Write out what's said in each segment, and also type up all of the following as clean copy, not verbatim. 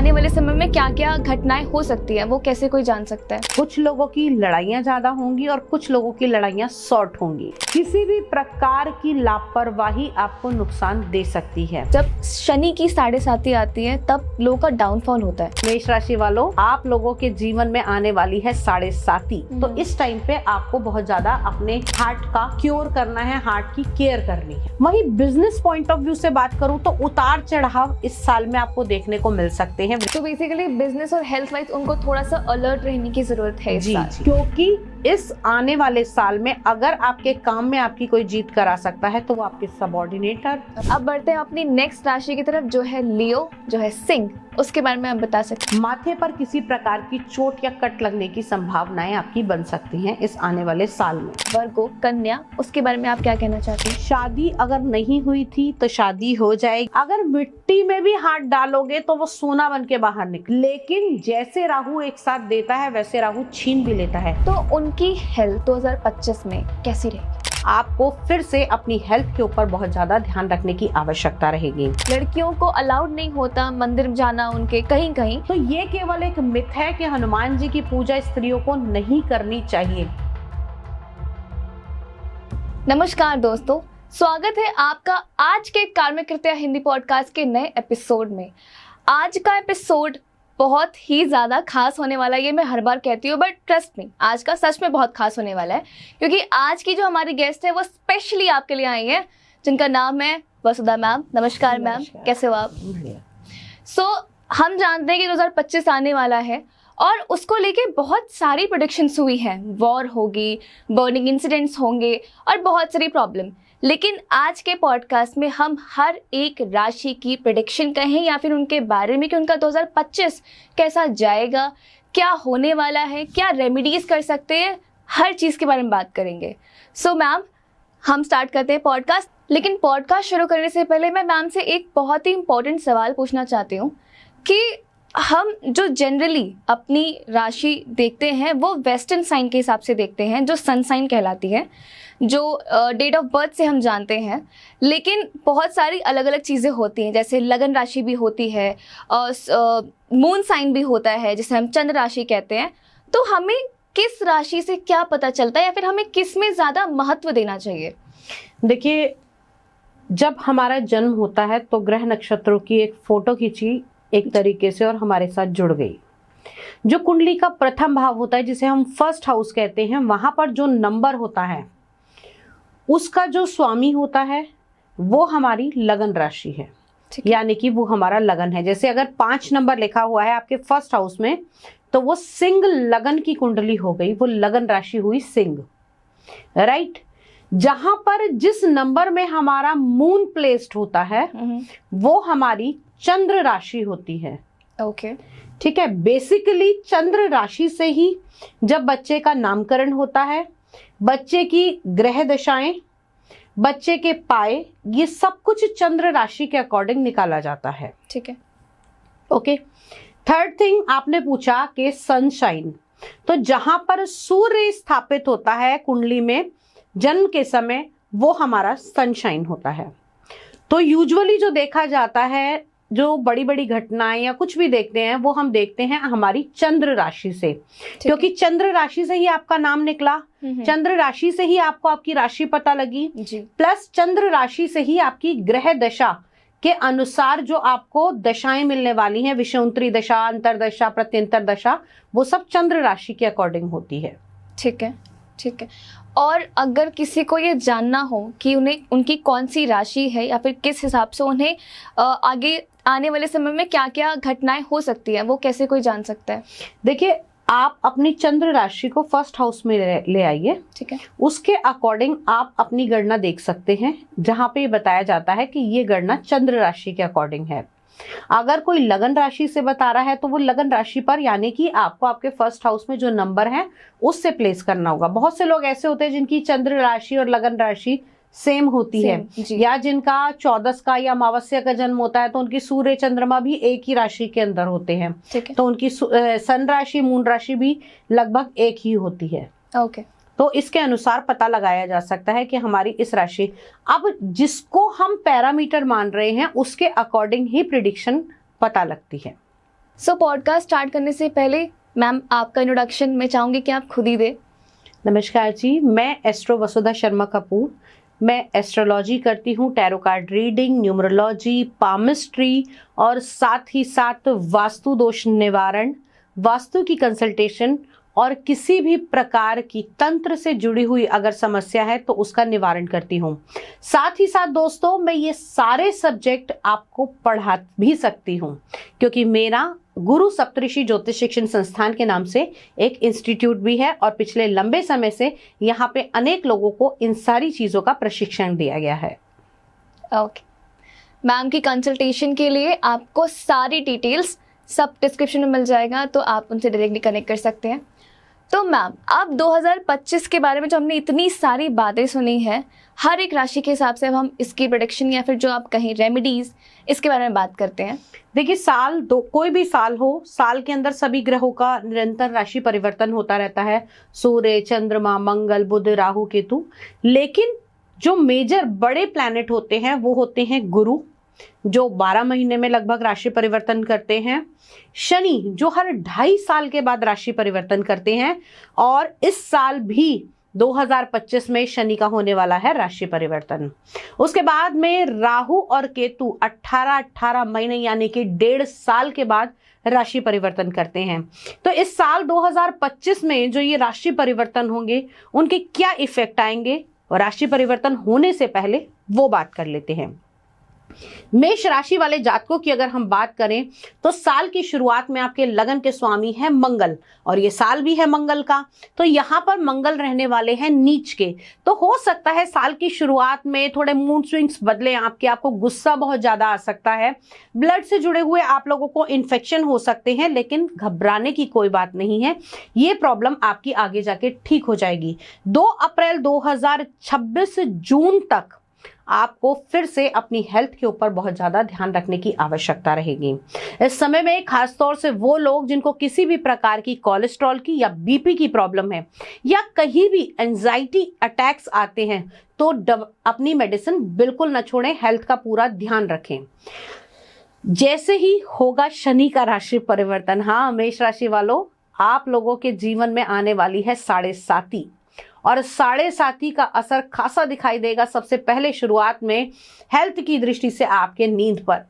आने वाले समय में क्या क्या घटनाएं हो सकती है वो कैसे कोई जान सकता है? कुछ लोगों की लड़ाइयाँ ज्यादा होंगी और कुछ लोगों की लड़ाइयाँ शॉर्ट होंगी। किसी भी प्रकार की लापरवाही आपको नुकसान दे सकती है। जब शनि की 7.5 आती है तब लोगों का डाउनफॉल होता है। मेष राशि वालों, आप लोगों के जीवन में आने वाली है 7.5, तो इस टाइम पे आपको बहुत ज्यादा अपने हार्ट का क्योर करना है, हार्ट की केयर करनी है। वहीं बिजनेस पॉइंट ऑफ व्यू से बात करूं तो उतार चढ़ाव इस साल में आपको देखने को मिल सकते हैं। तो बेसिकली बिजनेस और हेल्थ वाइज उनको थोड़ा सा अलर्ट रहने की जरूरत है इस साल। क्योंकि इस आने वाले साल में अगर आपके काम में आपकी कोई जीत करा सकता है तो वो आपके सबऑर्डिनेटर। अब बढ़ते हैं अपनी नेक्स्ट राशि की तरफ, जो है लियो, जो है सिंह। उसके बारे में आप बता सकते हैं? माथे पर किसी प्रकार की चोट या कट लगने की संभावनाएं आपकी बन सकती हैं इस आने वाले साल में। वर्गो, कन्या, उसके बारे में आप क्या कहना चाहते हैं? शादी अगर नहीं हुई थी तो शादी हो जाएगी। अगर मिट्टी में भी हाथ डालोगे तो वो सोना बन के बाहर निकले, लेकिन जैसे राहु एक साथ देता है वैसे राहु छीन भी लेता है। तो उनकी हेल्थ 2025 में कैसी रहेगी? आपको फिर से अपनी हेल्थ के ऊपर बहुत ज्यादा ध्यान रखने की आवश्यकता रहेगी। लड़कियों को अलाउड नहीं होता मंदिर जाना उनके कहीं कहीं, तो ये केवल एक मिथ है कि हनुमान जी की पूजा स्त्रियों को नहीं करनी चाहिए। नमस्कार दोस्तों, स्वागत है आपका आज के कार्मिक कृत्या हिंदी पॉडकास्ट के नए एपिसोड में। आज का एपिसोड बहुत ही ज़्यादा खास होने वाला है, ये मैं हर बार कहती हूँ, बट ट्रस्ट मी आज का सच में बहुत खास होने वाला है, क्योंकि आज की जो हमारी गेस्ट है वो स्पेशली आपके लिए आई है, जिनका नाम है वसुधा मैम। नमस्कार मैम, कैसे हो आप? हम जानते हैं कि 2025 आने वाला है और उसको लेके बहुत सारी प्रेडिक्शंस हुई हैं। वॉर होगी, बर्निंग इंसिडेंट्स होंगे और बहुत सारी प्रॉब्लम। लेकिन आज के पॉडकास्ट में हम हर एक राशि की प्रेडिक्शन कहें या फिर उनके बारे में कि उनका 2025 कैसा जाएगा, क्या होने वाला है, क्या रेमेडीज कर सकते हैं, हर चीज़ के बारे में बात करेंगे। सो मैम, हम स्टार्ट करते हैं पॉडकास्ट। लेकिन पॉडकास्ट शुरू करने से पहले मैं मैम से एक बहुत ही इंपॉर्टेंट सवाल पूछना चाहती हूँ कि हम जो जनरली अपनी राशि देखते हैं वो वेस्टर्न साइन के हिसाब से देखते हैं, जो सन साइन कहलाती है, जो डेट ऑफ बर्थ से हम जानते हैं। लेकिन बहुत सारी अलग अलग चीज़ें होती हैं, जैसे लगन राशि भी होती है और मून साइन भी होता है जिसे हम चंद्र राशि कहते हैं। तो हमें किस राशि से क्या पता चलता है या फिर हमें किस में ज़्यादा महत्व देना चाहिए? देखिए, जब हमारा जन्म होता है तो ग्रह नक्षत्रों की एक फोटो खींची एक तरीके से और हमारे साथ जुड़ गई। जो कुंडली का प्रथम भाव होता है जिसे हम फर्स्ट हाउस कहते हैं, वहां पर जो नंबर होता है उसका जो स्वामी होता है वो हमारी लगन राशि है, यानी कि वो हमारा लगन है। जैसे अगर 5 नंबर लिखा हुआ है आपके फर्स्ट हाउस में तो वो सिंह लगन की कुंडली हो गई, वो लगन राशि हुई सिंह, राइट। जहां पर जिस नंबर में हमारा मून प्लेस्ड होता है वो हमारी चंद्र राशि होती है। ओके, ठीक है। बेसिकली चंद्र राशि से ही जब बच्चे का नामकरण होता है, बच्चे की ग्रह दशाएं, बच्चे के पाए, ये सब कुछ चंद्र राशि के अकॉर्डिंग निकाला जाता है। ठीक है। ओके। थर्ड थिंग आपने पूछा कि सनशाइन, तो जहां पर सूर्य स्थापित होता है कुंडली में जन्म के समय वो हमारा सनशाइन होता है। तो यूजुअली जो देखा जाता है, जो बड़ी बड़ी घटनाएं या कुछ भी देखते हैं वो हम देखते हैं हमारी चंद्र राशि से, क्योंकि चंद्र राशि से ही आपका नाम निकला, चंद्र राशि से ही आपको आपकी राशि पता लगी, प्लस चंद्र राशि से ही आपकी ग्रह दशा के अनुसार जो आपको दशाएं मिलने वाली हैं, विषुवंतरी दशा, अंतरदशा, प्रत्यंतर दशा, वो सब चंद्र राशि के अकॉर्डिंग होती है। ठीक है, ठीक है। और अगर किसी को ये जानना हो कि उन्हें उनकी कौन सी राशि है या फिर किस हिसाब से उन्हें आगे आने वाले समय में क्या क्या घटनाएं हो सकती हैं, वो कैसे कोई जान सकता है? देखिए, आप अपनी चंद्र राशि को फर्स्ट हाउस में ले आइए, ठीक है। उसके अकॉर्डिंग आप अपनी गणना देख सकते हैं, जहां पे बताया जाता है कि ये गणना चंद्र राशि के अकॉर्डिंग है। अगर कोई लगन राशि से बता रहा है तो वो लगन राशि पर, यानी कि आपको आपके फर्स्ट हाउस में जो नंबर है उससे प्लेस करना होगा। बहुत से लोग ऐसे होते हैं जिनकी चंद्र राशि और लगन राशि सेम होती है, या जिनका 14 का या अमावस्या का जन्म होता है तो उनकी सूर्य चंद्रमा भी एक ही राशि के अंदर होते हैं, तो उनकी सन राशि मून राशि भी लगभग एक ही होती है। ओके। तो इसके अनुसार पता लगाया जा सकता है कि हमारी इस राशि, अब जिसको हम पैरामीटर मान रहे हैं उसके अकॉर्डिंग ही प्रिडिक्शन पता लगती है। सो पॉडकास्ट स्टार्ट करने से पहले मैम आपका इंट्रोडक्शन मैं चाहूँगी कि आप खुद ही दें। नमस्कार जी, मैं एस्ट्रो वसुधा शर्मा कपूर। मैं एस्ट्रोलॉजी करती हूँ, tarot card reading, numerology, palmistry और साथ ही साथ वास्तु दोष निवारण, वास्तु की कंसल्टेशन और किसी भी प्रकार की तंत्र से जुड़ी हुई अगर समस्या है तो उसका निवारण करती हूँ। साथ ही साथ दोस्तों, मैं ये सारे सब्जेक्ट आपको पढ़ा भी सकती हूँ क्योंकि मेरा गुरु सप्तऋषि ज्योतिष शिक्षण संस्थान के नाम से एक इंस्टीट्यूट भी है और पिछले लंबे समय से यहाँ पे अनेक लोगों को इन सारी चीज़ों का प्रशिक्षण दिया गया है। ओके मैम की कंसल्टेशन के लिए आपको सारी डिटेल्स सब डिस्क्रिप्शन में मिल जाएगा, तो आप उनसे डायरेक्टली कनेक्ट कर सकते हैं। तो मैम अब 2025 के बारे में जो हमने इतनी सारी बातें सुनी है, हर एक राशि के हिसाब से अब हम इसकी प्रेडिक्शन या फिर जो आप कहें रेमेडीज, इसके बारे में बात करते हैं। देखिए, कोई भी साल हो, साल के अंदर सभी ग्रहों का निरंतर राशि परिवर्तन होता रहता है, सूर्य, चंद्रमा, मंगल, बुध, राहु, केतु। लेकिन जो मेजर बड़े प्लैनेट होते हैं वो होते हैं गुरु, जो 12 महीने में लगभग राशि परिवर्तन करते हैं, शनि जो हर 2.5 साल के बाद राशि परिवर्तन करते हैं, और इस साल भी 2025 में शनि का होने वाला है राशि परिवर्तन। उसके बाद में राहु और केतु 18 महीने यानी कि 1.5 साल के बाद राशि परिवर्तन करते हैं। तो इस साल 2025 में जो ये राशि परिवर्तन होंगे उनके क्या इफेक्ट आएंगे, और राशि परिवर्तन होने से पहले वो बात कर लेते हैं। मेष राशि वाले जातकों की अगर हम बात करें तो साल की शुरुआत में आपके लगन के स्वामी है मंगल, और ये साल भी है मंगल का। तो यहाँ पर मंगल रहने वाले हैं नीच के। तो हो सकता है साल की शुरुआत में थोड़े मूड स्विंग्स बदले आपको गुस्सा बहुत ज्यादा आ सकता है, ब्लड से जुड़े हुए आप लोगों को इन्फेक्शन हो सकते हैं, लेकिन घबराने की कोई बात नहीं है, ये प्रॉब्लम आपकी आगे जाके ठीक हो जाएगी। 2 अप्रैल 2026 जून तक आपको फिर से अपनी हेल्थ के ऊपर बहुत ज्यादा ध्यान रखने की आवश्यकता रहेगी। इस समय में खासतौर से वो लोग जिनको किसी भी प्रकार की कोलेस्ट्रॉल की या बीपी की प्रॉब्लम है, या कहीं भी एंजाइटी अटैक्स आते हैं, तो अपनी मेडिसिन बिल्कुल न छोड़ें, हेल्थ का पूरा ध्यान रखें। जैसे ही होगा शनि का राशि परिवर्तन, हाँ मेष राशि वालों, आप लोगों के जीवन में आने वाली है 7.5, और 7.5 का असर खासा दिखाई देगा सबसे पहले शुरुआत में हेल्थ की दृष्टि से आपके नींद पर।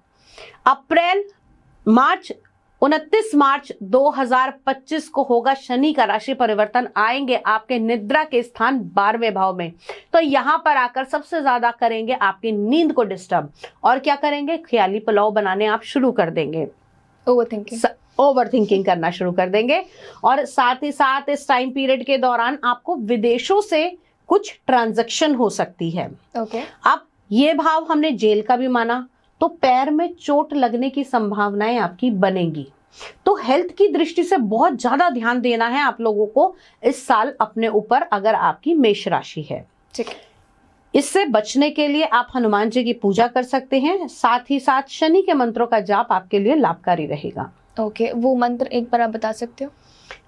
29 मार्च 2025 को होगा शनि का राशि परिवर्तन, आएंगे आपके निद्रा के स्थान 12वें भाव में। तो यहाँ पर आकर सबसे ज्यादा करेंगे आपकी नींद को डिस्टर्ब, और क्या करेंगे, ख्याली पुलाव बनाने आप शुरू कर देंगे, ओवरथिंकिंग करना शुरू कर देंगे। और साथ ही साथ इस टाइम पीरियड के दौरान आपको विदेशों से कुछ ट्रांजैक्शन हो सकती है। अब ये भाव हमने जेल का भी माना, तो पैर में चोट लगने की संभावनाएं आपकी बनेगी। तो हेल्थ की दृष्टि से बहुत ज्यादा ध्यान देना है आप लोगों को इस साल अपने ऊपर, अगर आपकी मेष राशि है। ठीक है, इससे बचने के लिए आप हनुमान जी की पूजा कर सकते हैं, साथ ही साथ शनि के मंत्रों का जाप आपके लिए लाभकारी रहेगा। ओके, वो मंत्र एक बार आप बता सकते हो?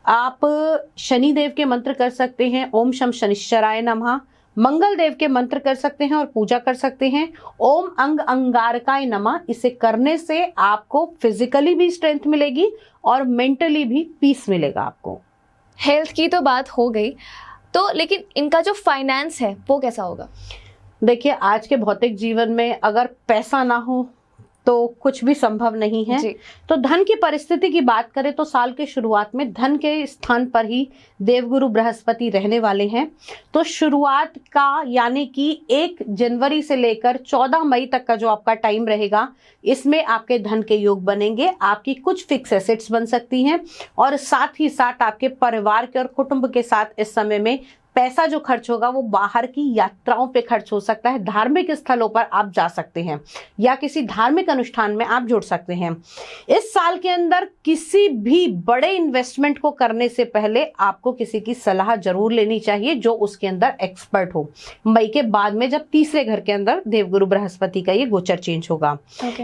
आप शनि देव के मंत्र कर सकते हैं, ओम शम शनिश्चराय नमः। मंगल देव के मंत्र कर सकते हैं और पूजा कर सकते हैं, ओम अंग अंगारकाय नमः। इसे करने से आपको फिजिकली भी स्ट्रेंथ मिलेगी और मेंटली भी पीस मिलेगा आपको। हेल्थ की तो बात हो गई, तो लेकिन इनका जो फाइनेंस है वो कैसा होगा? देखिए, आज के भौतिक जीवन में अगर पैसा ना हो तो कुछ भी संभव नहीं है। तो धन की परिस्थिति की बात करें तो साल के शुरुआत में धन के स्थान पर ही देवगुरु बृहस्पति रहने वाले हैं। तो शुरुआत का यानी कि 1 जनवरी से लेकर 14 मई तक का जो आपका टाइम रहेगा, इसमें आपके धन के योग बनेंगे, आपकी कुछ फिक्स एसेट्स बन सकती हैं, और साथ ही साथ आपके परिवार के और कुटुंब के साथ इस समय में पैसा जो खर्च होगा वो बाहर की यात्राओं पे खर्च हो सकता है, धार्मिक स्थलों पर आप जा सकते हैं या किसी धार्मिक अनुष्ठान में आप जुड़ सकते हैं। इस साल के अंदर किसी भी बड़े इन्वेस्टमेंट को करने से पहले आपको किसी की सलाह जरूर लेनी चाहिए जो उसके अंदर एक्सपर्ट हो। मई के बाद में जब तीसरे घर के अंदर देवगुरु बृहस्पति का ये गोचर चेंज होगा।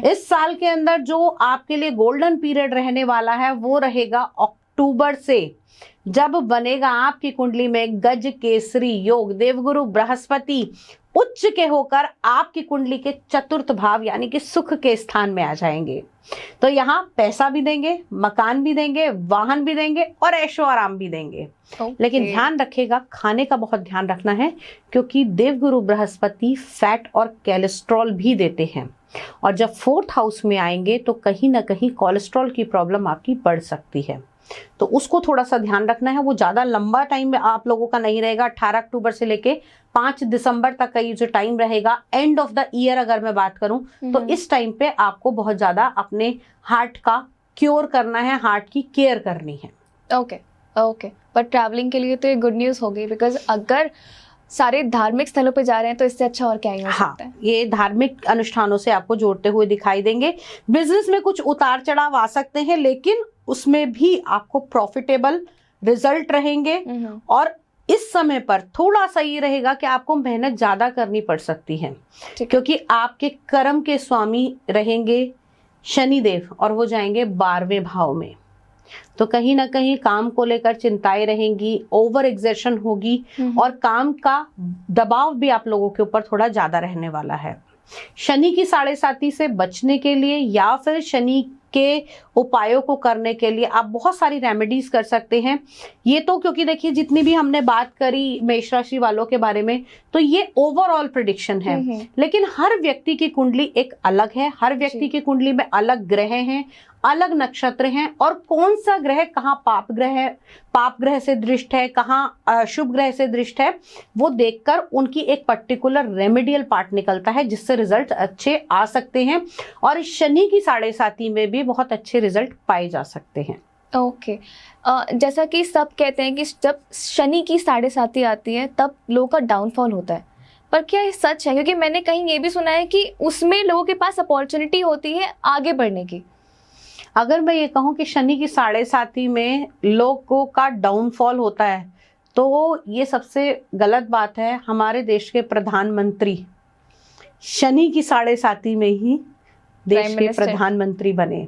इस साल के अंदर जो आपके लिए गोल्डन पीरियड रहने वाला है वो रहेगा अक्टूबर से, जब बनेगा आपकी कुंडली में गज केसरी योग, देवगुरु बृहस्पति उच्च के होकर आपकी कुंडली के चतुर्थ भाव यानी कि सुख के स्थान में आ जाएंगे। तो यहाँ पैसा भी देंगे, मकान भी देंगे, वाहन भी देंगे और ऐशो आराम भी देंगे। लेकिन ध्यान रखिएगा, खाने का बहुत ध्यान रखना है, क्योंकि देवगुरु बृहस्पति फैट और कोलेस्ट्रॉल भी देते हैं, और जब 4th हाउस में आएंगे तो कहीं ना कहीं कोलेस्ट्रॉल की प्रॉब्लम आपकी बढ़ सकती है। तो उसको थोड़ा सा ध्यान रखना है। वो ज़्यादा लंबा टाइम में आप लोगों का नहीं रहेगा। 18 अक्टूबर से लेके 5 दिसंबर तक का ये जो टाइम रहेगा, एंड ऑफ द ईयर अगर मैं बात करूं, तो इस टाइम पे आपको बहुत ज़्यादा अपने हार्ट का क्योर करना है, हार्ट की केयर करनी है। ओके ओके, पर ट्रैवलिंग के लिए तो ये गुड न्यूज़ हो गई, बिकॉज अगर सारे धार्मिक स्थलों पे जा रहे हैं तो इससे अच्छा और क्या ही हो सकता है। ये धार्मिक अनुष्ठानों से आपको जोड़ते हुए दिखाई देंगे। बिजनेस में कुछ उतार चढ़ाव आ सकते हैं, लेकिन उसमें भी आपको प्रॉफिटेबल रिजल्ट रहेंगे। और इस समय पर थोड़ा सा ये रहेगा कि आपको मेहनत ज्यादा करनी पड़ सकती है, क्योंकि आपके कर्म के स्वामी रहेंगे शनिदेव, और वो जाएंगे 12वें भाव में। तो कहीं ना कहीं काम को लेकर चिंताएं रहेंगी, ओवर एग्जर्शन होगी, और काम का दबाव भी आप लोगों के ऊपर थोड़ा ज्यादा रहने वाला है। शनि की 7.5 से बचने के लिए या फिर शनि के उपायों को करने के लिए आप बहुत सारी रेमेडीज कर सकते हैं। ये तो क्योंकि देखिए, जितनी भी हमने बात करी मेष राशि वालों के बारे में, तो ये ओवरऑल प्रेडिक्शन है, लेकिन हर व्यक्ति की कुंडली एक अलग है। हर व्यक्ति की कुंडली में अलग ग्रह हैं, अलग नक्षत्र हैं, और कौन सा ग्रह कहाँ पाप ग्रह से दृष्ट है, कहाँ शुभ ग्रह से दृष्ट है, वो देखकर उनकी एक पर्टिकुलर रेमेडियल पार्ट निकलता है, जिससे रिजल्ट अच्छे आ सकते हैं। और शनि की 7.5 में भी बहुत अच्छे रिजल्ट पाए जा सकते हैं। ओके जैसा कि सब कहते हैं कि जब शनि की 7.5 आती है तब लोगों का डाउनफॉल होता है, पर क्या ये सच है? क्योंकि मैंने कहीं ये भी सुना है कि उसमें लोगों के पास अपॉर्चुनिटी होती है आगे बढ़ने की। अगर मैं ये कहूँ कि शनि की 7.5 में लोगों का डाउनफॉल होता है, तो ये सबसे गलत बात है। हमारे देश के प्रधानमंत्री शनि की 7.5 में ही देश के प्रधानमंत्री बने।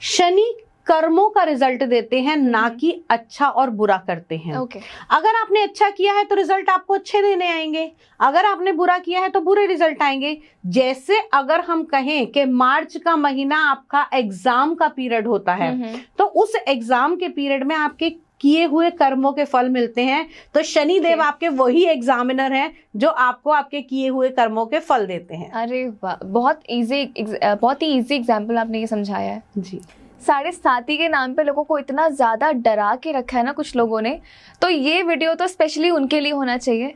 शनि कर्मों का रिजल्ट देते हैं, ना कि अच्छा और बुरा करते हैं। अगर आपने अच्छा किया है तो रिजल्ट आपको अच्छे देने आएंगे, अगर आपने बुरा किया है तो बुरे रिजल्ट आएंगे। जैसे अगर हम कहें कि मार्च का महीना आपका एग्जाम का पीरियड होता है, तो उस एग्जाम के पीरियड में आपके किए हुए कर्मों के फल मिलते हैं। तो शनि देव आपके वही एग्जामिनर हैं जो आपको आपके किए हुए कर्मों के फल देते हैं। अरे वाह, बहुत ही इजी एग्जाम्पल आपने ये समझाया है जी। 7.5 के नाम पे लोगों को इतना ज़्यादा डरा के रखा है ना कुछ लोगों ने, तो ये वीडियो तो स्पेशली उनके लिए होना चाहिए।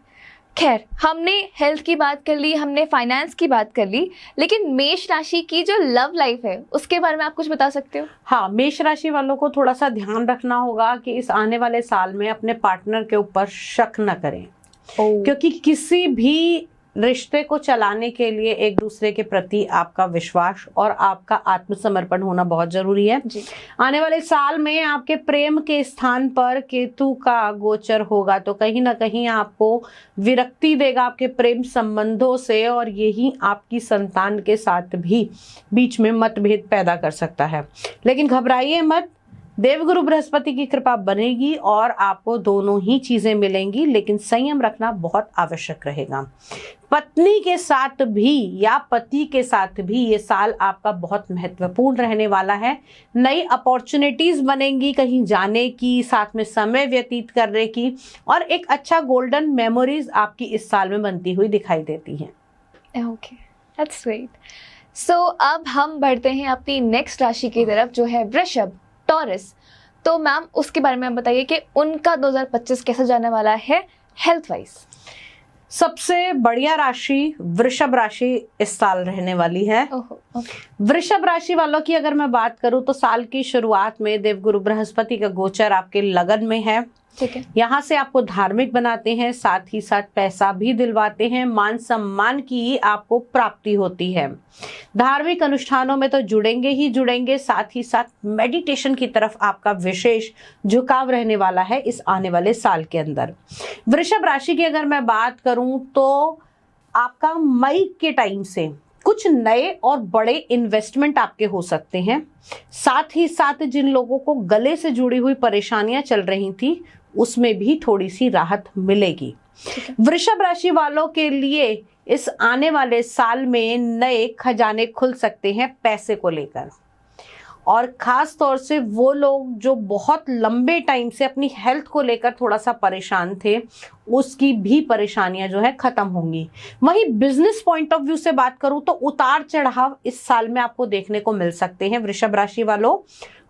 खैर, हमने हेल्थ की बात कर ली, हमने फाइनेंस की बात कर ली, लेकिन मेष राशि की जो लव लाइफ है उसके बारे में आप कुछ बता सकते हो? हाँ, मेष राशि वालों को थोड़ा सा ध्यान रखना होगा कि इस आने वाले साल में अपने पार्टनर के ऊपर शक न करें, क्योंकि किसी भी रिश्ते को चलाने के लिए एक दूसरे के प्रति आपका विश्वास और आपका आत्मसमर्पण होना बहुत जरूरी है जी। आने वाले साल में आपके प्रेम के स्थान पर केतु का गोचर होगा, तो कहीं ना कहीं आपको विरक्ति देगा आपके प्रेम संबंधों से, और यही आपकी संतान के साथ भी बीच में मतभेद पैदा कर सकता है। लेकिन घबराइए मत, देवगुरु बृहस्पति की कृपा बनेगी और आपको दोनों ही चीजें मिलेंगी, लेकिन संयम रखना बहुत आवश्यक रहेगा। पत्नी के साथ भी या पति के साथ भी ये साल आपका बहुत महत्वपूर्ण रहने वाला है। नई अपॉर्चुनिटीज बनेंगी कहीं जाने की, साथ में समय व्यतीत करने की, और एक अच्छा गोल्डन मेमोरीज आपकी इस साल में बनती हुई दिखाई देती हैं। Okay, that's great. सो अब हम बढ़ते हैं अपनी नेक्स्ट राशि की तरफ, जो है वृषभ, टॉरस। तो मैम उसके बारे में बताइए कि उनका 2025 कैसा जाने वाला है हेल्थ वाइज? सबसे बढ़िया राशि वृषभ राशि इस साल रहने वाली है। वृषभ राशि वालों की अगर मैं बात करूं तो साल की शुरुआत में देवगुरु बृहस्पति का गोचर आपके लगन में है। ठीक है। यहाँ से आपको धार्मिक बनाते हैं, साथ ही साथ पैसा भी दिलवाते हैं, मान सम्मान की आपको प्राप्ति होती है। धार्मिक अनुष्ठानों में तो जुड़ेंगे ही जुड़ेंगे, साथ ही साथ मेडिटेशन की तरफ आपका विशेष झुकाव रहने वाला है इस आने वाले साल के अंदर। वृषभ राशि की अगर मैं बात करूं तो आपका मई के टाइम से कुछ नए और बड़े इन्वेस्टमेंट आपके हो सकते हैं। साथ ही साथ जिन लोगों को गले से जुड़ी हुई परेशानियां चल रही थी उसमें भी थोड़ी सी राहत मिलेगी। वृषभ राशि वालों के लिए इस आने वाले साल में नए खजाने खुल सकते हैं पैसे को लेकर। और खास तौर से वो लोग जो बहुत लंबे टाइम से अपनी हेल्थ को लेकर थोड़ा सा परेशान थे, उसकी भी परेशानियां जो है खत्म होंगी। वहीं बिजनेस पॉइंट ऑफ व्यू से बात करूं तो उतार चढ़ाव इस साल में आपको देखने को मिल सकते हैं वृषभ राशि वालों।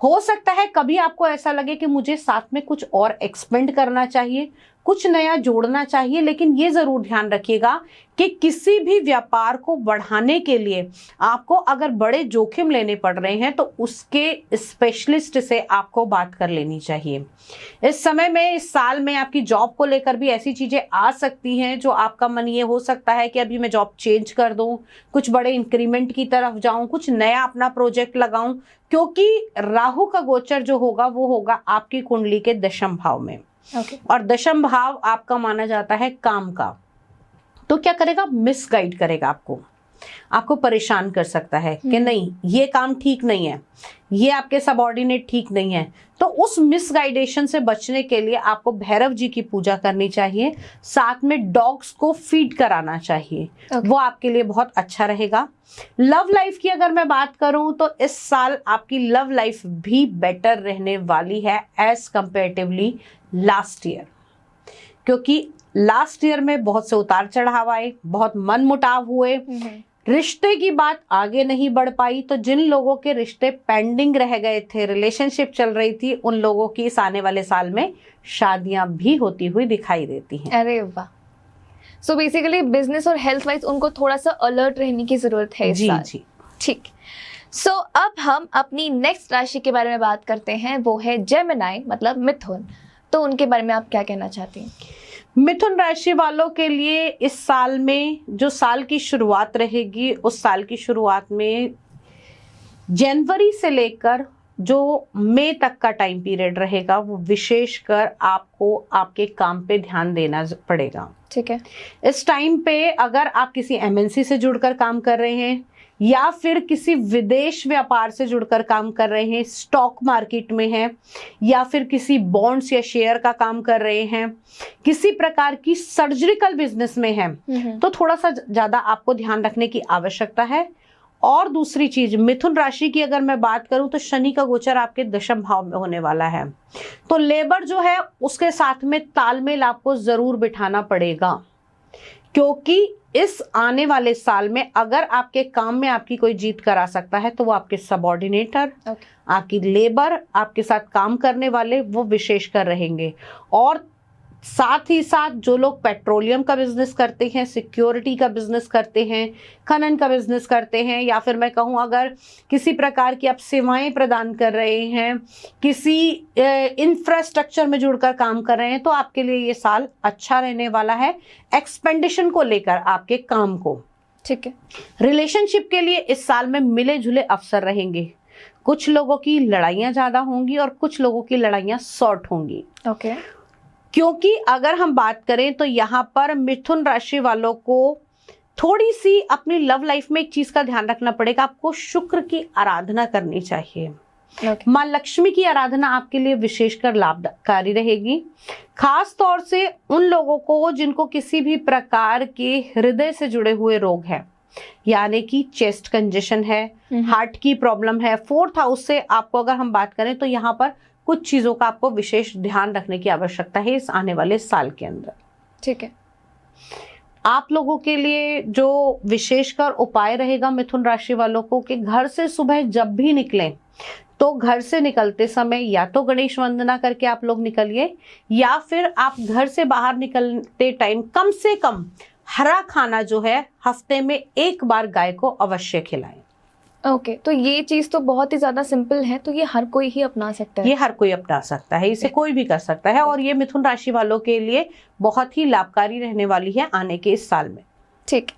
हो सकता है कभी आपको ऐसा लगे कि मुझे साथ में कुछ और एक्सपेंड करना चाहिए, कुछ नया जोड़ना चाहिए, लेकिन ये जरूर ध्यान रखिएगा कि किसी भी व्यापार को बढ़ाने के लिए आपको अगर बड़े जोखिम लेने पड़ रहे हैं तो उसके स्पेशलिस्ट से आपको बात कर लेनी चाहिए। इस समय में, इस साल में आपकी जॉब को लेकर भी ऐसी चीजें आ सकती हैं जो आपका मन ये हो सकता है कि अभी मैं जॉब चेंज कर दूं, कुछ बड़े इंक्रीमेंट की तरफ जाऊं, कुछ नया अपना प्रोजेक्ट लगाऊं, क्योंकि राहु का गोचर जो होगा वो होगा आपकी कुंडली के दशम भाव में। और दशम भाव आपका माना जाता है काम का। तो क्या करेगा, मिसगाइड करेगा आपको परेशान कर सकता है कि नहीं ये काम ठीक नहीं है, ये आपके सबऑर्डिनेट ठीक नहीं है। तो उस मिसगाइडेशन से बचने के लिए आपको भैरव जी की पूजा करनी चाहिए, साथ में डॉग्स को फीड कराना चाहिए। वो आपके लिए बहुत अच्छा रहेगा। लव लाइफ की अगर मैं बात करूं तो इस साल आपकी लव लाइफ भी बेटर रहने वाली है एज कंपेरेटिवली लास्ट ईयर, क्योंकि लास्ट ईयर में बहुत से उतार चढ़ाव आए, बहुत मन मुटाव हुए, रिश्ते की बात आगे नहीं बढ़ पाई। तो जिन लोगों के रिश्ते पेंडिंग रह गए थे, रिलेशनशिप चल रही थी, उन लोगों की इस आने वाले साल में शादियां भी होती हुई दिखाई देती हैं। अरे वाह। सो बेसिकली बिजनेस और हेल्थ वाइज उनको थोड़ा सा अलर्ट रहने की जरूरत है इस साल। जी। ठीक। सो अब हम अपनी नेक्स्ट राशि के बारे में बात करते हैं, वो है जेमिनी मतलब मिथुन। तो उनके बारे में आप क्या कहना चाहती हैं? मिथुन राशि वालों के लिए इस साल में जो साल की शुरुआत रहेगी, उस साल की शुरुआत में जनवरी से लेकर जो मई तक का टाइम पीरियड रहेगा वो विशेषकर आपको आपके काम पे ध्यान देना पड़ेगा। ठीक है। इस टाइम पे अगर आप किसी एमएनसी से जुड़कर काम कर रहे हैं या फिर किसी विदेश व्यापार से जुड़कर काम कर रहे हैं, स्टॉक मार्केट में हैं, या फिर किसी बॉन्ड्स या शेयर का काम कर रहे हैं, किसी प्रकार की सर्जिकल बिजनेस में हैं, तो थोड़ा सा ज्यादा आपको ध्यान रखने की आवश्यकता है। और दूसरी चीज, मिथुन राशि की अगर मैं बात करूं तो शनि का गोचर आपके दशम भाव में होने वाला है, तो लेबर जो है उसके साथ में तालमेल आपको जरूर बिठाना पड़ेगा, क्योंकि इस आने वाले साल में अगर आपके काम में आपकी कोई जीत करा सकता है तो वो आपके सबऑर्डिनेटर, आपकी लेबर, आपके साथ काम करने वाले, वो विशेषकर रहेंगे। और साथ ही साथ जो लोग पेट्रोलियम का बिजनेस करते हैं, सिक्योरिटी का बिजनेस करते हैं, खनन का बिजनेस करते हैं, या फिर मैं कहूँ अगर किसी प्रकार की आप सेवाएं प्रदान कर रहे हैं, किसी इंफ्रास्ट्रक्चर में जुड़कर काम कर रहे हैं, तो आपके लिए ये साल अच्छा रहने वाला है एक्सपेंडिशन को लेकर आपके काम को। ठीक है। रिलेशनशिप के लिए इस साल में मिले जुले अवसर रहेंगे। कुछ लोगों की लड़ाइयां ज्यादा होंगी और कुछ लोगों की लड़ाइयां शॉर्ट होंगी। ओके। क्योंकि अगर हम बात करें तो यहाँ पर मिथुन राशि वालों को थोड़ी सी अपनी लव लाइफ में एक चीज का ध्यान रखना पड़ेगा, आपको शुक्र की आराधना करनी चाहिए। माँ लक्ष्मी की आराधना आपके लिए विशेषकर लाभकारी रहेगी, खास तौर से उन लोगों को जिनको किसी भी प्रकार के हृदय से जुड़े हुए रोग हैं, यानी कि चेस्ट कंजेशन है, हार्ट की प्रॉब्लम है। 4th हाउस से आपको अगर हम बात करें तो यहाँ पर कुछ चीजों का आपको विशेष ध्यान रखने की आवश्यकता है इस आने वाले साल के अंदर। ठीक है। आप लोगों के लिए जो विशेषकर उपाय रहेगा मिथुन राशि वालों को, कि घर से सुबह जब भी निकलें तो घर से निकलते समय या तो गणेश वंदना करके आप लोग निकलिए, या फिर आप घर से बाहर निकलते टाइम कम से कम हरा खाना जो है हफ्ते में 1 बार गाय को अवश्य खिलाएं। ओके। तो ये चीज तो बहुत ही ज्यादा सिंपल है, तो ये हर कोई ही अपना सकता है। ये हर कोई अपना सकता है, इसे कोई भी कर सकता है, और ये मिथुन राशि वालों के लिए बहुत ही लाभकारी रहने वाली है आने के इस साल में। ठीक।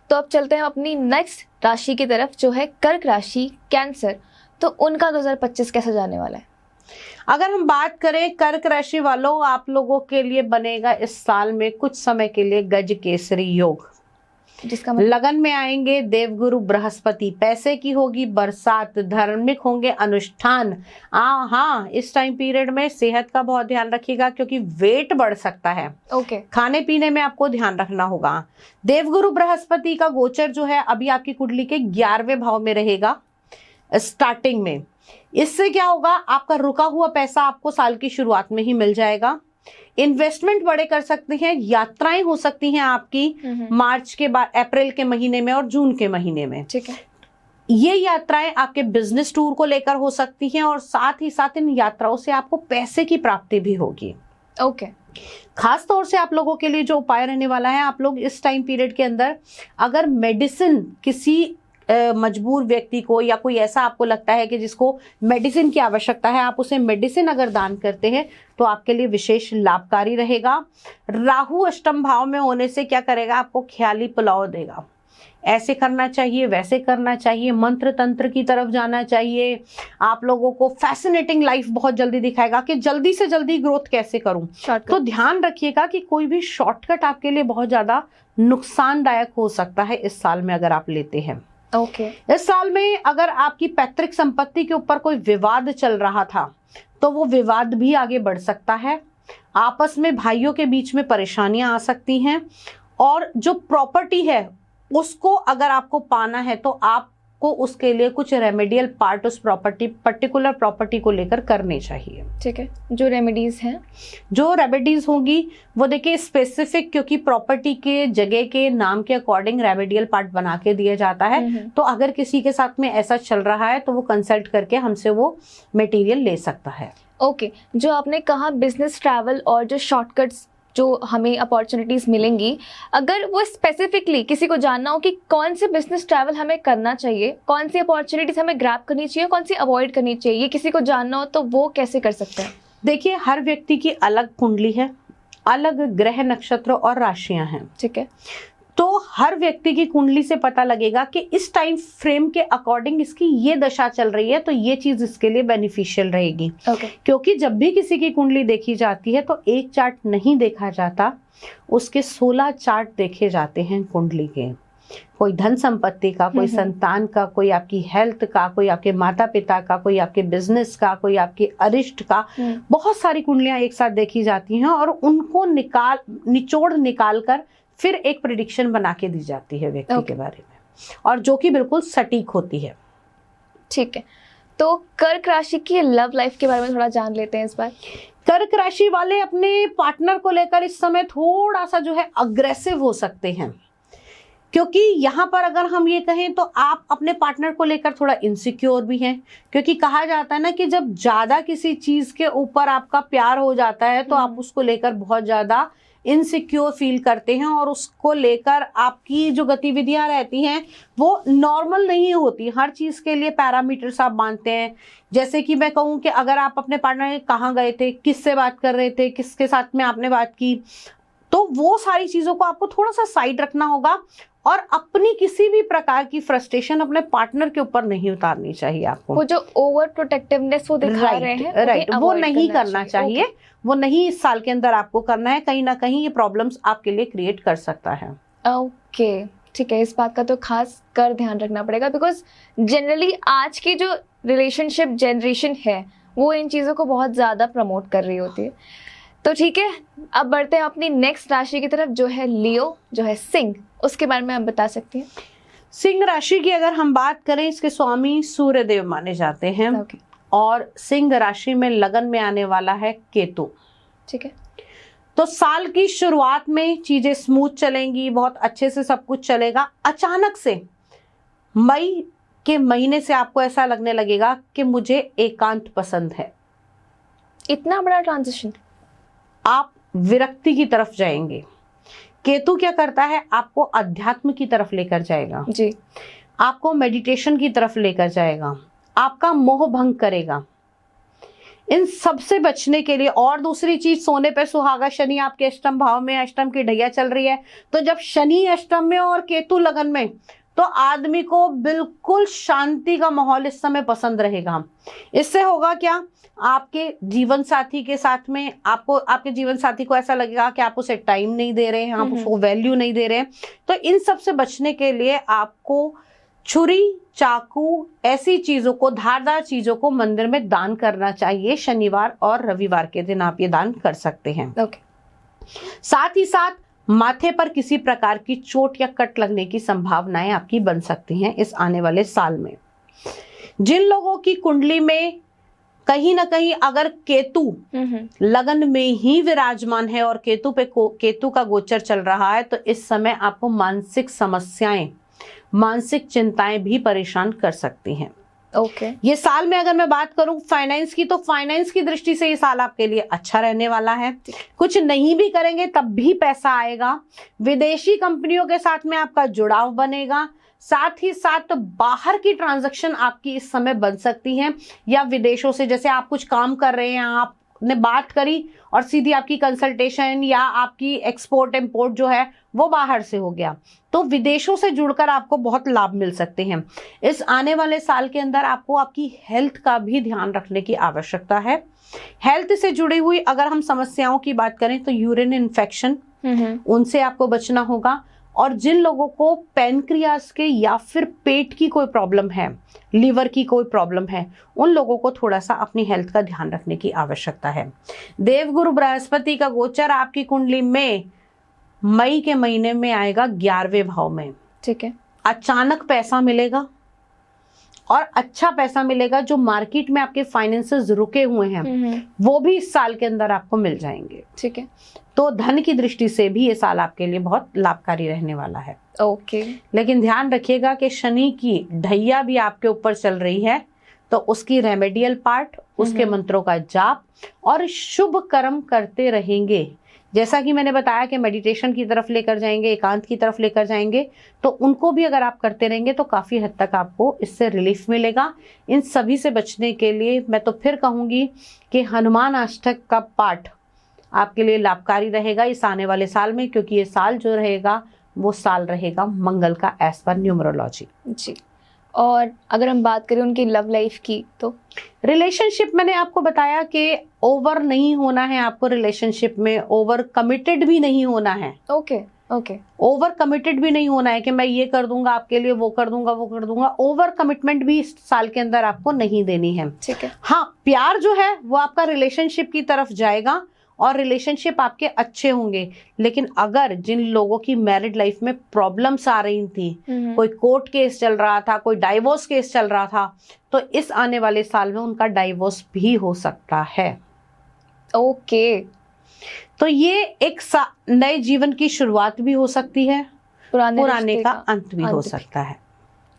तो अब चलते हैं अपनी नेक्स्ट राशि की तरफ, जो है कर्क राशि, कैंसर। तो उनका 2025 कैसा जाने वाला है? अगर हम बात करें कर्क राशि वालों, आप लोगों के लिए बनेगा इस साल में कुछ समय के लिए गज केसरी योग। जिसका मतलब लगन में आएंगे देवगुरु बृहस्पति, पैसे की होगी बरसात, धार्मिक होंगे अनुष्ठान। हाँ, इस टाइम पीरियड में सेहत का बहुत ध्यान रखिएगा क्योंकि वेट बढ़ सकता है। ओके। खाने पीने में आपको ध्यान रखना होगा। देवगुरु बृहस्पति का गोचर जो है अभी आपकी कुंडली के 11वें भाव में रहेगा स्टार्टिंग में। इससे क्या होगा, आपका रुका हुआ पैसा आपको साल की शुरुआत में ही मिल जाएगा। इन्वेस्टमेंट बड़े कर सकते हैं, यात्राएं हो सकती हैं आपकी मार्च के बाद, अप्रैल के महीने में और जून के महीने में। ठीक है। ये यात्राएं आपके बिजनेस टूर को लेकर हो सकती हैं और साथ ही साथ इन यात्राओं से आपको पैसे की प्राप्ति भी होगी। ओके। खास तौर से आप लोगों के लिए जो उपाय रहने वाला है, आप लोग इस टाइम पीरियड के अंदर अगर मेडिसिन किसी मजबूर व्यक्ति को या कोई ऐसा आपको लगता है कि जिसको मेडिसिन की आवश्यकता है, आप उसे मेडिसिन अगर दान करते हैं तो आपके लिए विशेष लाभकारी रहेगा। राहु अष्टम भाव में होने से क्या करेगा, आपको ख्याली पुलाव देगा। ऐसे करना चाहिए, वैसे करना चाहिए, मंत्र तंत्र की तरफ जाना चाहिए। आप लोगों को फैसिनेटिंग लाइफ बहुत जल्दी दिखाएगा कि जल्दी से जल्दी ग्रोथ कैसे करूं। तो ध्यान रखिएगा कि कोई भी शॉर्टकट आपके लिए बहुत ज्यादा नुकसानदायक हो सकता है इस साल में अगर आप लेते हैं। ओके। इस साल में अगर आपकी पैतृक संपत्ति के ऊपर कोई विवाद चल रहा था तो वो विवाद भी आगे बढ़ सकता है। आपस में भाइयों के बीच में परेशानियां आ सकती हैं और जो प्रॉपर्टी है उसको अगर आपको पाना है तो आपको उसके लिए कुछ रेमेडियल पार्ट उस पर्टिकुलर प्रॉपर्टी को लेकर करने चाहिए। ठीक है। जो रेमेडीज हैं, जो रेमेडीज होंगी वो देखिए स्पेसिफिक, क्योंकि प्रॉपर्टी के जगह के नाम के अकॉर्डिंग रेमेडियल पार्ट बना के दिया जाता है। तो अगर किसी के साथ में ऐसा चल रहा है तो वो कंसल्ट करके हमसे वो मटेरियल ले सकता है। ओके। जो आपने कहा बिजनेस ट्रैवल और जो शॉर्टकट्स जो हमें अपॉर्चुनिटीज मिलेंगी, अगर वो स्पेसिफिकली किसी को जानना हो कि कौन से बिजनेस ट्रैवल हमें करना चाहिए, कौन सी अपॉर्चुनिटीज हमें ग्रैब करनी चाहिए, कौन सी अवॉइड करनी चाहिए, ये किसी को जानना हो तो वो कैसे कर सकते हैं? देखिए, हर व्यक्ति की अलग कुंडली है, अलग ग्रह नक्षत्र और राशियां हैं। ठीक है। तो हर व्यक्ति की कुंडली से पता लगेगा कि इस टाइम फ्रेम के अकॉर्डिंग इसकी ये दशा चल रही है तो ये चीज इसके लिए बेनिफिशियल रहेगी। क्योंकि जब भी किसी की कुंडली देखी जाती है तो एक चार्ट नहीं देखा जाता, उसके 16 चार्ट देखे जाते हैं कुंडली के। कोई धन संपत्ति का, कोई संतान का, कोई आपकी हेल्थ का, कोई आपके माता पिता का, कोई आपके बिजनेस का, कोई आपके अरिष्ट का। बहुत सारी कुंडलियां एक साथ देखी जाती हैं और उनको निचोड़ निकाल कर फिर एक प्रेडिक्शन बना के दी जाती है व्यक्ति के बारे में, और जो कि बिल्कुल सटीक होती है। ठीक है। तो कर्क राशि की लव लाइफ के बारे में थोड़ा जान लेते हैं इस बार। कर्क राशि वाले अपने पार्टनर को लेकर इस समय थोड़ा सा जो है अग्रेसिव हो सकते हैं, क्योंकि यहाँ पर अगर हम ये कहें तो आप अपने पार्टनर को लेकर थोड़ा इनसिक्योर भी हैं। क्योंकि कहा जाता है ना कि जब ज्यादा किसी चीज के ऊपर आपका प्यार हो जाता है तो आप उसको लेकर बहुत ज्यादा इनसिक्योर फील करते हैं और उसको लेकर आपकी जो गतिविधियां रहती हैं वो नॉर्मल नहीं होती। हर चीज के लिए पैरामीटर्स आप मानते हैं। जैसे कि मैं कहूँ कि अगर आप अपने पार्टनर कहाँ गए थे, किससे बात कर रहे थे, किसके साथ में आपने बात की, तो वो सारी चीजों को आपको थोड़ा सा साइड रखना होगा और अपनी किसी भी प्रकार की फ्रस्ट्रेशन अपने पार्टनर के ऊपर नहीं उतारनी चाहिए आपको। वो जो ओवर प्रोटेक्टिवनेस वो दिखा रहे हैं, राइट, वो नहीं करना चाहिए। वो नहीं इस साल के अंदर आपको करना है। कहीं ना कहीं ये प्रॉब्लम्स आपके लिए क्रिएट कर सकता है। ओके, ठीक है। इस बात का तो खास कर ध्यान रखना पड़ेगा, बिकॉज जनरली आज की जो रिलेशनशिप जनरेशन है वो इन चीज़ों को बहुत ज़्यादा प्रमोट कर रही होती है। तो ठीक है, अब बढ़ते हैं अपनी नेक्स्ट राशि की तरफ, जो है लियो, जो है सिंह। उसके बारे में आप बता सकती हैं? सिंह राशि की अगर हम बात करें, इसके स्वामी सूर्य देव माने जाते हैं। और सिंह राशि में लगन में आने वाला है केतु। ठीक है। तो साल की शुरुआत में चीजें स्मूथ चलेंगी, बहुत अच्छे से सब कुछ चलेगा। अचानक से मई के महीने से आपको ऐसा लगने लगेगा कि मुझे एकांत पसंद है। इतना बड़ा ट्रांजिशन, आप विरक्ति की तरफ जाएंगे। केतु क्या करता है, आपको अध्यात्म की तरफ लेकर जाएगा जी, आपको मेडिटेशन की तरफ लेकर जाएगा, आपका मोह भंग करेगा। इन सब से बचने के लिए, और दूसरी चीज, सोने पे सुहागा, शनि आपके अष्टम भाव में, अष्टम की ढैया चल रही है। तो जब शनि अष्टम में और केतु लगन में, तो आदमी को बिल्कुल शांति का माहौल इस समय पसंद रहेगा। इससे होगा क्या, आपके जीवन साथी के साथ में आपके जीवन साथी को ऐसा लगेगा कि आप उसे टाइम नहीं दे रहे हैं, आप उसको वैल्यू नहीं दे रहे हैं। तो इन सब से बचने के लिए आपको छुरी, चाकू, ऐसी चीजों को, धारदार चीजों को मंदिर में दान करना चाहिए। शनिवार और रविवार के दिन आप ये दान कर सकते हैं। साथ ही साथ माथे पर किसी प्रकार की चोट या कट लगने की संभावनाएं आपकी बन सकती हैं इस आने वाले साल में। जिन लोगों की कुंडली में कहीं ना कहीं अगर केतु लगन में ही विराजमान है और केतु का गोचर चल रहा है, तो इस समय आपको मानसिक समस्याएं, मानसिक चिंताएं भी परेशान कर सकती हैं। ये साल में अगर मैं बात करूं फाइनेंस की, तो फाइनेंस की दृष्टि से ये साल आपके लिए अच्छा रहने वाला है। कुछ नहीं भी करेंगे तब भी पैसा आएगा। विदेशी कंपनियों के साथ में आपका जुड़ाव बनेगा। साथ ही साथ बाहर की ट्रांजैक्शन आपकी इस समय बन सकती हैं, या विदेशों से, जैसे आप कुछ काम कर रहे हैं, आपने बात करी और सीधी आपकी कंसल्टेशन या आपकी एक्सपोर्ट इंपोर्ट जो है वो बाहर से हो गया, तो विदेशों से जुड़कर आपको बहुत लाभ मिल सकते हैं। इस आने वाले साल के अंदर आपको आपकी हेल्थ का भी ध्यान रखने की आवश्यकता है। हेल्थ से जुड़ी हुई अगर हम समस्याओं की बात करें तो यूरिन इन्फेक्शन, उनसे आपको बचना होगा। और जिन लोगों को पैनक्रियास के या फिर पेट की कोई प्रॉब्लम है, लीवर की कोई प्रॉब्लम है, उन लोगों को थोड़ा सा अपनी हेल्थ का ध्यान रखने की आवश्यकता है। देवगुरु बृहस्पति का गोचर आपकी कुंडली में मई के महीने में आएगा 11वें भाव में। ठीक है। अचानक पैसा मिलेगा और अच्छा पैसा मिलेगा। जो मार्केट में आपके फाइनेंसेस रुके हुए हैं वो भी इस साल के अंदर आपको मिल जाएंगे। ठीक है। तो धन की दृष्टि से भी ये साल आपके लिए बहुत लाभकारी रहने वाला है। लेकिन ध्यान रखिएगा कि शनि की ढैया भी आपके ऊपर चल रही है, तो उसकी रेमेडियल पार्ट, उसके मंत्रों का जाप और शुभ कर्म करते रहेंगे। जैसा कि मैंने बताया कि मेडिटेशन की तरफ लेकर जाएंगे, एकांत की तरफ लेकर जाएंगे, तो उनको भी अगर आप करते रहेंगे तो काफी हद तक आपको इससे रिलीफ मिलेगा। इन सभी से बचने के लिए मैं तो फिर कहूंगी कि हनुमान अष्टक का पाठ आपके लिए लाभकारी रहेगा इस आने वाले साल में, क्योंकि ये साल जो रहेगा वो साल रहेगा मंगल का एज पर न्यूमरोलॉजी जी। और अगर हम बात करें उनकी लव लाइफ की, तो रिलेशनशिप मैंने आपको बताया कि ओवर नहीं होना है आपको, रिलेशनशिप में ओवर कमिटेड भी नहीं होना है। ओके। ओवर कमिटेड भी नहीं होना है कि मैं ये कर दूंगा आपके लिए, वो कर दूंगा, वो कर दूंगा। ओवर कमिटमेंट भी इस साल के अंदर आपको नहीं देनी है। ठीक है। हाँ, प्यार जो है वो आपका रिलेशनशिप की तरफ जाएगा और रिलेशनशिप आपके अच्छे होंगे। लेकिन अगर जिन लोगों की मैरिड लाइफ में प्रॉब्लम्स आ रही थी, कोई कोर्ट केस चल रहा था, कोई डाइवोर्स केस चल रहा था, तो इस आने वाले साल में उनका डाइवोर्स भी हो सकता है। ओके। तो ये एक नए जीवन की शुरुआत भी हो सकती है, पुराने का अंत भी हो सकता है।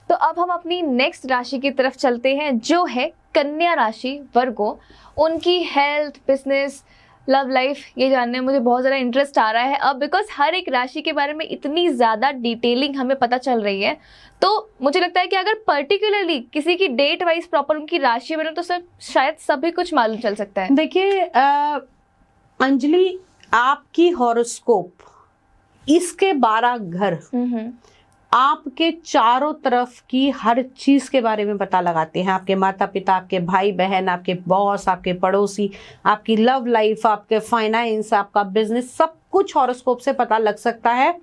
तो अब हम अपनी नेक्स्ट राशि की तरफ चलते हैं, जो है कन्या राशि, वर्गो। उनकी हेल्थ, बिजनेस, लव लाइफ, ये जानने में मुझे बहुत ज़्यादा इंटरेस्ट आ रहा है अब, बिकॉज हर एक राशि के बारे में इतनी ज़्यादा डिटेलिंग हमें पता चल रही है। तो मुझे लगता है कि अगर पर्टिकुलरली किसी की डेट वाइज प्रॉपर उनकी राशि बने तो शायद सभी कुछ मालूम चल सकता है। देखिए अंजलि, आपकी हॉरोस्कोप, इसके 12 घर आपके चारों तरफ की हर चीज के बारे में पता लगाते हैं। आपके माता पिता, आपके भाई बहन, आपके बॉस, आपके पड़ोसी, आपकी लव लाइफ, आपके फाइनेंस, आपका बिजनेस, सब कुछ हॉरोस्कोप से पता लग सकता है।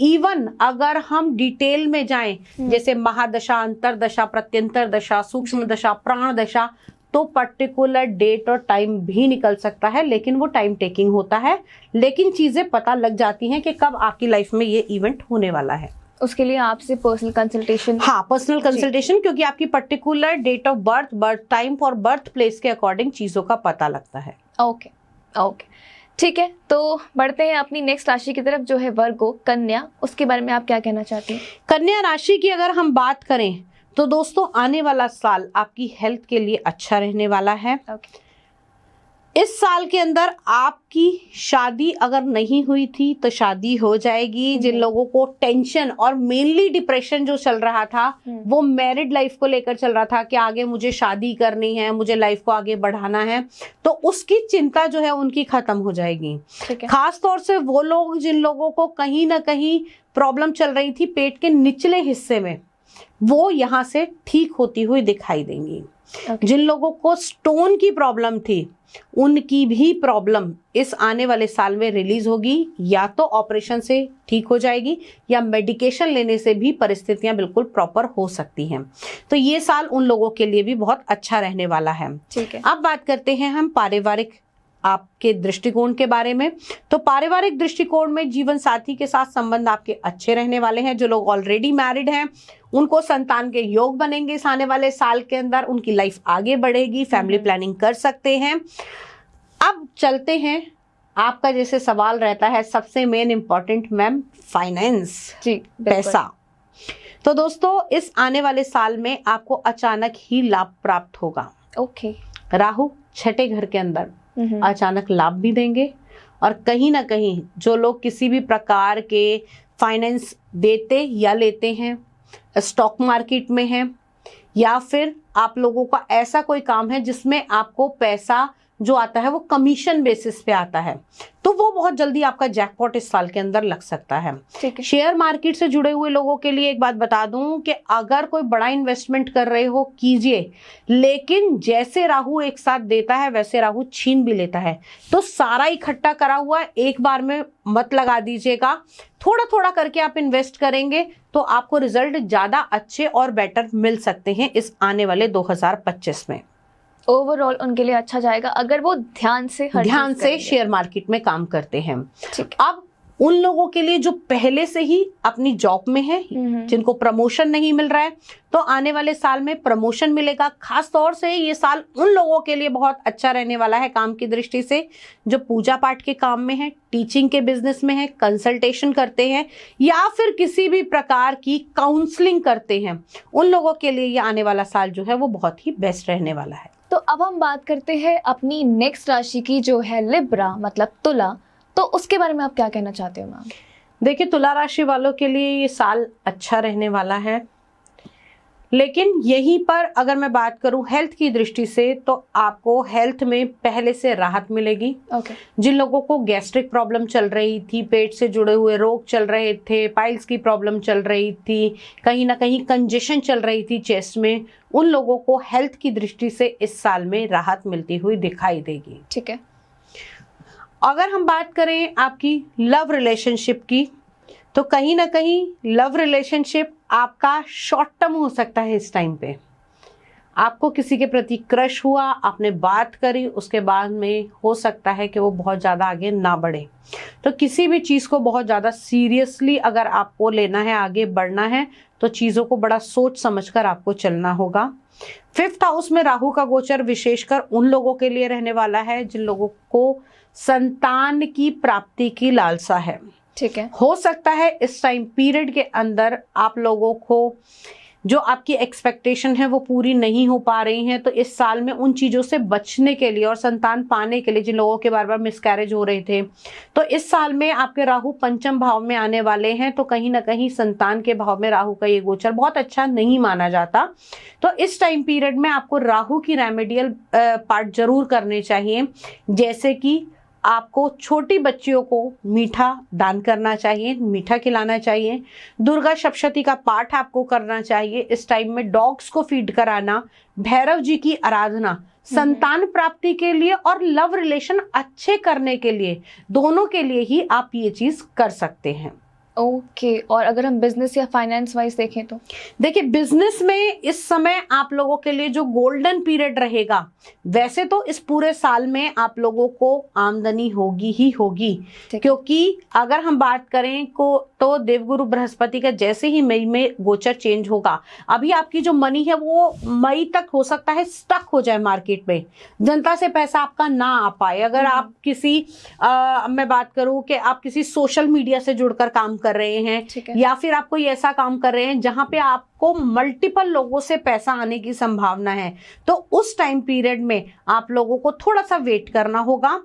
इवन अगर हम डिटेल में जाएं, जैसे महादशा, अंतरदशा, प्रत्यंतर दशा, सूक्ष्म दशा, प्राण दशा, तो पर्टिकुलर डेट और टाइम भी निकल सकता है, लेकिन वो टाइम टेकिंग होता है। लेकिन चीजें पता लग जाती हैं कि कब आपकी लाइफ में ये इवेंट होने वाला है। उसके लिए आपसे पर्सनल कंसल्टेशन, हाँ, पर्सनल कंसल्टेशन, क्योंकि आपकी particular date of birth, birth time और बर्थ प्लेस के अकॉर्डिंग चीजों का पता लगता है। ओके, ठीक है। तो बढ़ते हैं अपनी नेक्स्ट राशि की तरफ, जो है वर्गो, कन्या। उसके बारे में आप क्या कहना चाहती हैं? कन्या राशि की अगर हम बात करें तो दोस्तों, आने वाला साल आपकी हेल्थ के लिए अच्छा रहने वाला है। इस साल के अंदर आपकी शादी अगर नहीं हुई थी तो शादी हो जाएगी। जिन लोगों को टेंशन और मेनली डिप्रेशन जो चल रहा था, वो मैरिड लाइफ को लेकर चल रहा था कि आगे मुझे शादी करनी है, मुझे लाइफ को आगे बढ़ाना है, तो उसकी चिंता जो है उनकी खत्म हो जाएगी। खास तौर से वो लोग जिन लोगों को कहीं ना कहीं प्रॉब्लम चल रही थी पेट के निचले हिस्से में, वो यहाँ से ठीक होती हुई दिखाई देंगी। जिन लोगों को स्टोन की प्रॉब्लम थी उनकी भी प्रॉब्लम इस आने वाले साल में रिलीज होगी, या तो ऑपरेशन से ठीक हो जाएगी या मेडिकेशन लेने से भी परिस्थितियां बिल्कुल प्रॉपर हो सकती हैं। तो ये साल उन लोगों के लिए भी बहुत अच्छा रहने वाला है। ठीक है, अब बात करते हैं हम पारिवारिक आपके दृष्टिकोण के बारे में। तो पारिवारिक दृष्टिकोण में जीवन साथी के साथ संबंध आपके अच्छे रहने वाले हैं। जो लोग ऑलरेडी मैरिड हैं उनको संतान के योग बनेंगे इस आने वाले साल के अंदर, उनकी लाइफ आगे बढ़ेगी, फैमिली प्लानिंग कर सकते हैं। अब चलते हैं, आपका जैसे सवाल रहता है सबसे मेन इंपॉर्टेंट मैम, फाइनेंस, जी, पैसा। तो दोस्तों इस आने वाले साल में आपको अचानक ही लाभ प्राप्त होगा। ओके, राहु छठे घर के अंदर अचानक लाभ भी देंगे, और कहीं ना कहीं जो लोग किसी भी प्रकार के फाइनेंस देते या लेते हैं, स्टॉक मार्केट में हैं, या फिर आप लोगों का ऐसा कोई काम है जिसमें आपको पैसा जो आता है वो कमीशन बेसिस पे आता है, तो वो बहुत जल्दी आपका जैकपॉट इस साल के अंदर लग सकता है। ठीक है। शेयर मार्केट से जुड़े हुए लोगों के लिए एक बात बता दूं कि अगर कोई बड़ा इन्वेस्टमेंट कर रहे हो कीजिए, लेकिन जैसे राहु एक साथ देता है वैसे राहु छीन भी लेता है, तो सारा इकट्ठा करा हुआ एक बार में मत लगा दीजिएगा। थोड़ा थोड़ा करके आप इन्वेस्ट करेंगे तो आपको रिजल्ट ज्यादा अच्छे और बेटर मिल सकते हैं इस आने वाले 2025 में। ओवरऑल उनके लिए अच्छा जाएगा अगर वो ध्यान से शेयर मार्केट में काम करते हैं। ठीक। अब उन लोगों के लिए जो पहले से ही अपनी जॉब में है, जिनको प्रमोशन नहीं मिल रहा है, तो आने वाले साल में प्रमोशन मिलेगा। खास तौर से ये साल उन लोगों के लिए बहुत अच्छा रहने वाला है काम की दृष्टि से, जो पूजा पाठ के काम में है, टीचिंग के बिजनेस में है, कंसल्टेशन करते हैं, या फिर किसी भी प्रकार की काउंसलिंग करते हैं। उन लोगों के लिए ये आने वाला साल जो है वो बहुत ही बेस्ट रहने वाला है। तो अब हम बात करते हैं अपनी नेक्स्ट राशि की, जो है लिब्रा, मतलब तुला। तो उसके बारे में आप क्या कहना चाहते हो मैम? देखिए, तुला राशि वालों के लिए ये साल अच्छा रहने वाला है, लेकिन यहीं पर अगर मैं बात करूं हेल्थ की दृष्टि से, तो आपको हेल्थ में पहले से राहत मिलेगी। ओके। जिन लोगों को गैस्ट्रिक प्रॉब्लम चल रही थी, पेट से जुड़े हुए रोग चल रहे थे, पाइल्स की प्रॉब्लम चल रही थी, कहीं ना कहीं कंजेशन चल रही थी चेस्ट में, उन लोगों को हेल्थ की दृष्टि से इस साल में राहत मिलती हुई दिखाई देगी। ठीक है। अगर हम बात करें आपकी लव रिलेशनशिप की, तो कहीं ना कहीं लव रिलेशनशिप आपका शॉर्ट टर्म हो सकता है। इस टाइम पे आपको किसी के प्रति क्रश हुआ, आपने बात करी, उसके बाद में हो सकता है कि वो बहुत ज़्यादा आगे ना बढ़े। तो किसी भी चीज़ को बहुत ज़्यादा सीरियसली अगर आपको लेना है, आगे बढ़ना है, तो चीज़ों को बड़ा सोच समझकर आपको चलना होगा। 5th हाउस में राहु का गोचर विशेषकर उन लोगों के लिए रहने वाला है जिन लोगों को संतान की प्राप्ति की लालसा है। ठीक है। हो सकता है इस टाइम पीरियड के अंदर आप लोगों को जो आपकी एक्सपेक्टेशन है वो पूरी नहीं हो पा रही हैं, तो इस साल में उन चीज़ों से बचने के लिए और संतान पाने के लिए, जिन लोगों के बार बार मिसकैरेज हो रहे थे, तो इस साल में आपके राहु पंचम भाव में आने वाले हैं, तो कहीं ना कहीं संतान के भाव में राहु का ये गोचर बहुत अच्छा नहीं माना जाता। तो इस टाइम पीरियड में आपको राहु की रेमेडियल पार्ट जरूर करने चाहिए, जैसे कि आपको छोटी बच्चियों को मीठा दान करना चाहिए, मीठा खिलाना चाहिए, दुर्गा सप्तशती का पाठ आपको करना चाहिए। इस टाइम में डॉग्स को फीड कराना, भैरव जी की आराधना संतान प्राप्ति के लिए और लव रिलेशन अच्छे करने के लिए, दोनों के लिए ही आप ये चीज कर सकते हैं। ओके। और अगर हम बिजनेस या फाइनेंस वाइज देखें तो देखिए, बिजनेस में इस समय आप लोगों के लिए जो गोल्डन पीरियड रहेगा, वैसे तो इस पूरे साल में आप लोगों को आमदनी होगी ही होगी, क्योंकि अगर हम बात करें तो देवगुरु बृहस्पति का जैसे ही मई में गोचर चेंज होगा, अभी आपकी जो मनी है वो मई तक हो सकता है स्टक हो जाए मार्केट में, जनता से पैसा आपका ना आ पाए। अगर आप किसी मैं बात करूं कि आप किसी सोशल मीडिया से जुड़कर काम कर रहे हैं, या फिर आप कोई ऐसा काम कर रहे हैं जहां पे आपको मल्टीपल लोगों से पैसा आने की संभावना है, तो उस टाइम पीरियड में आप लोगों को थोड़ा सा वेट करना होगा।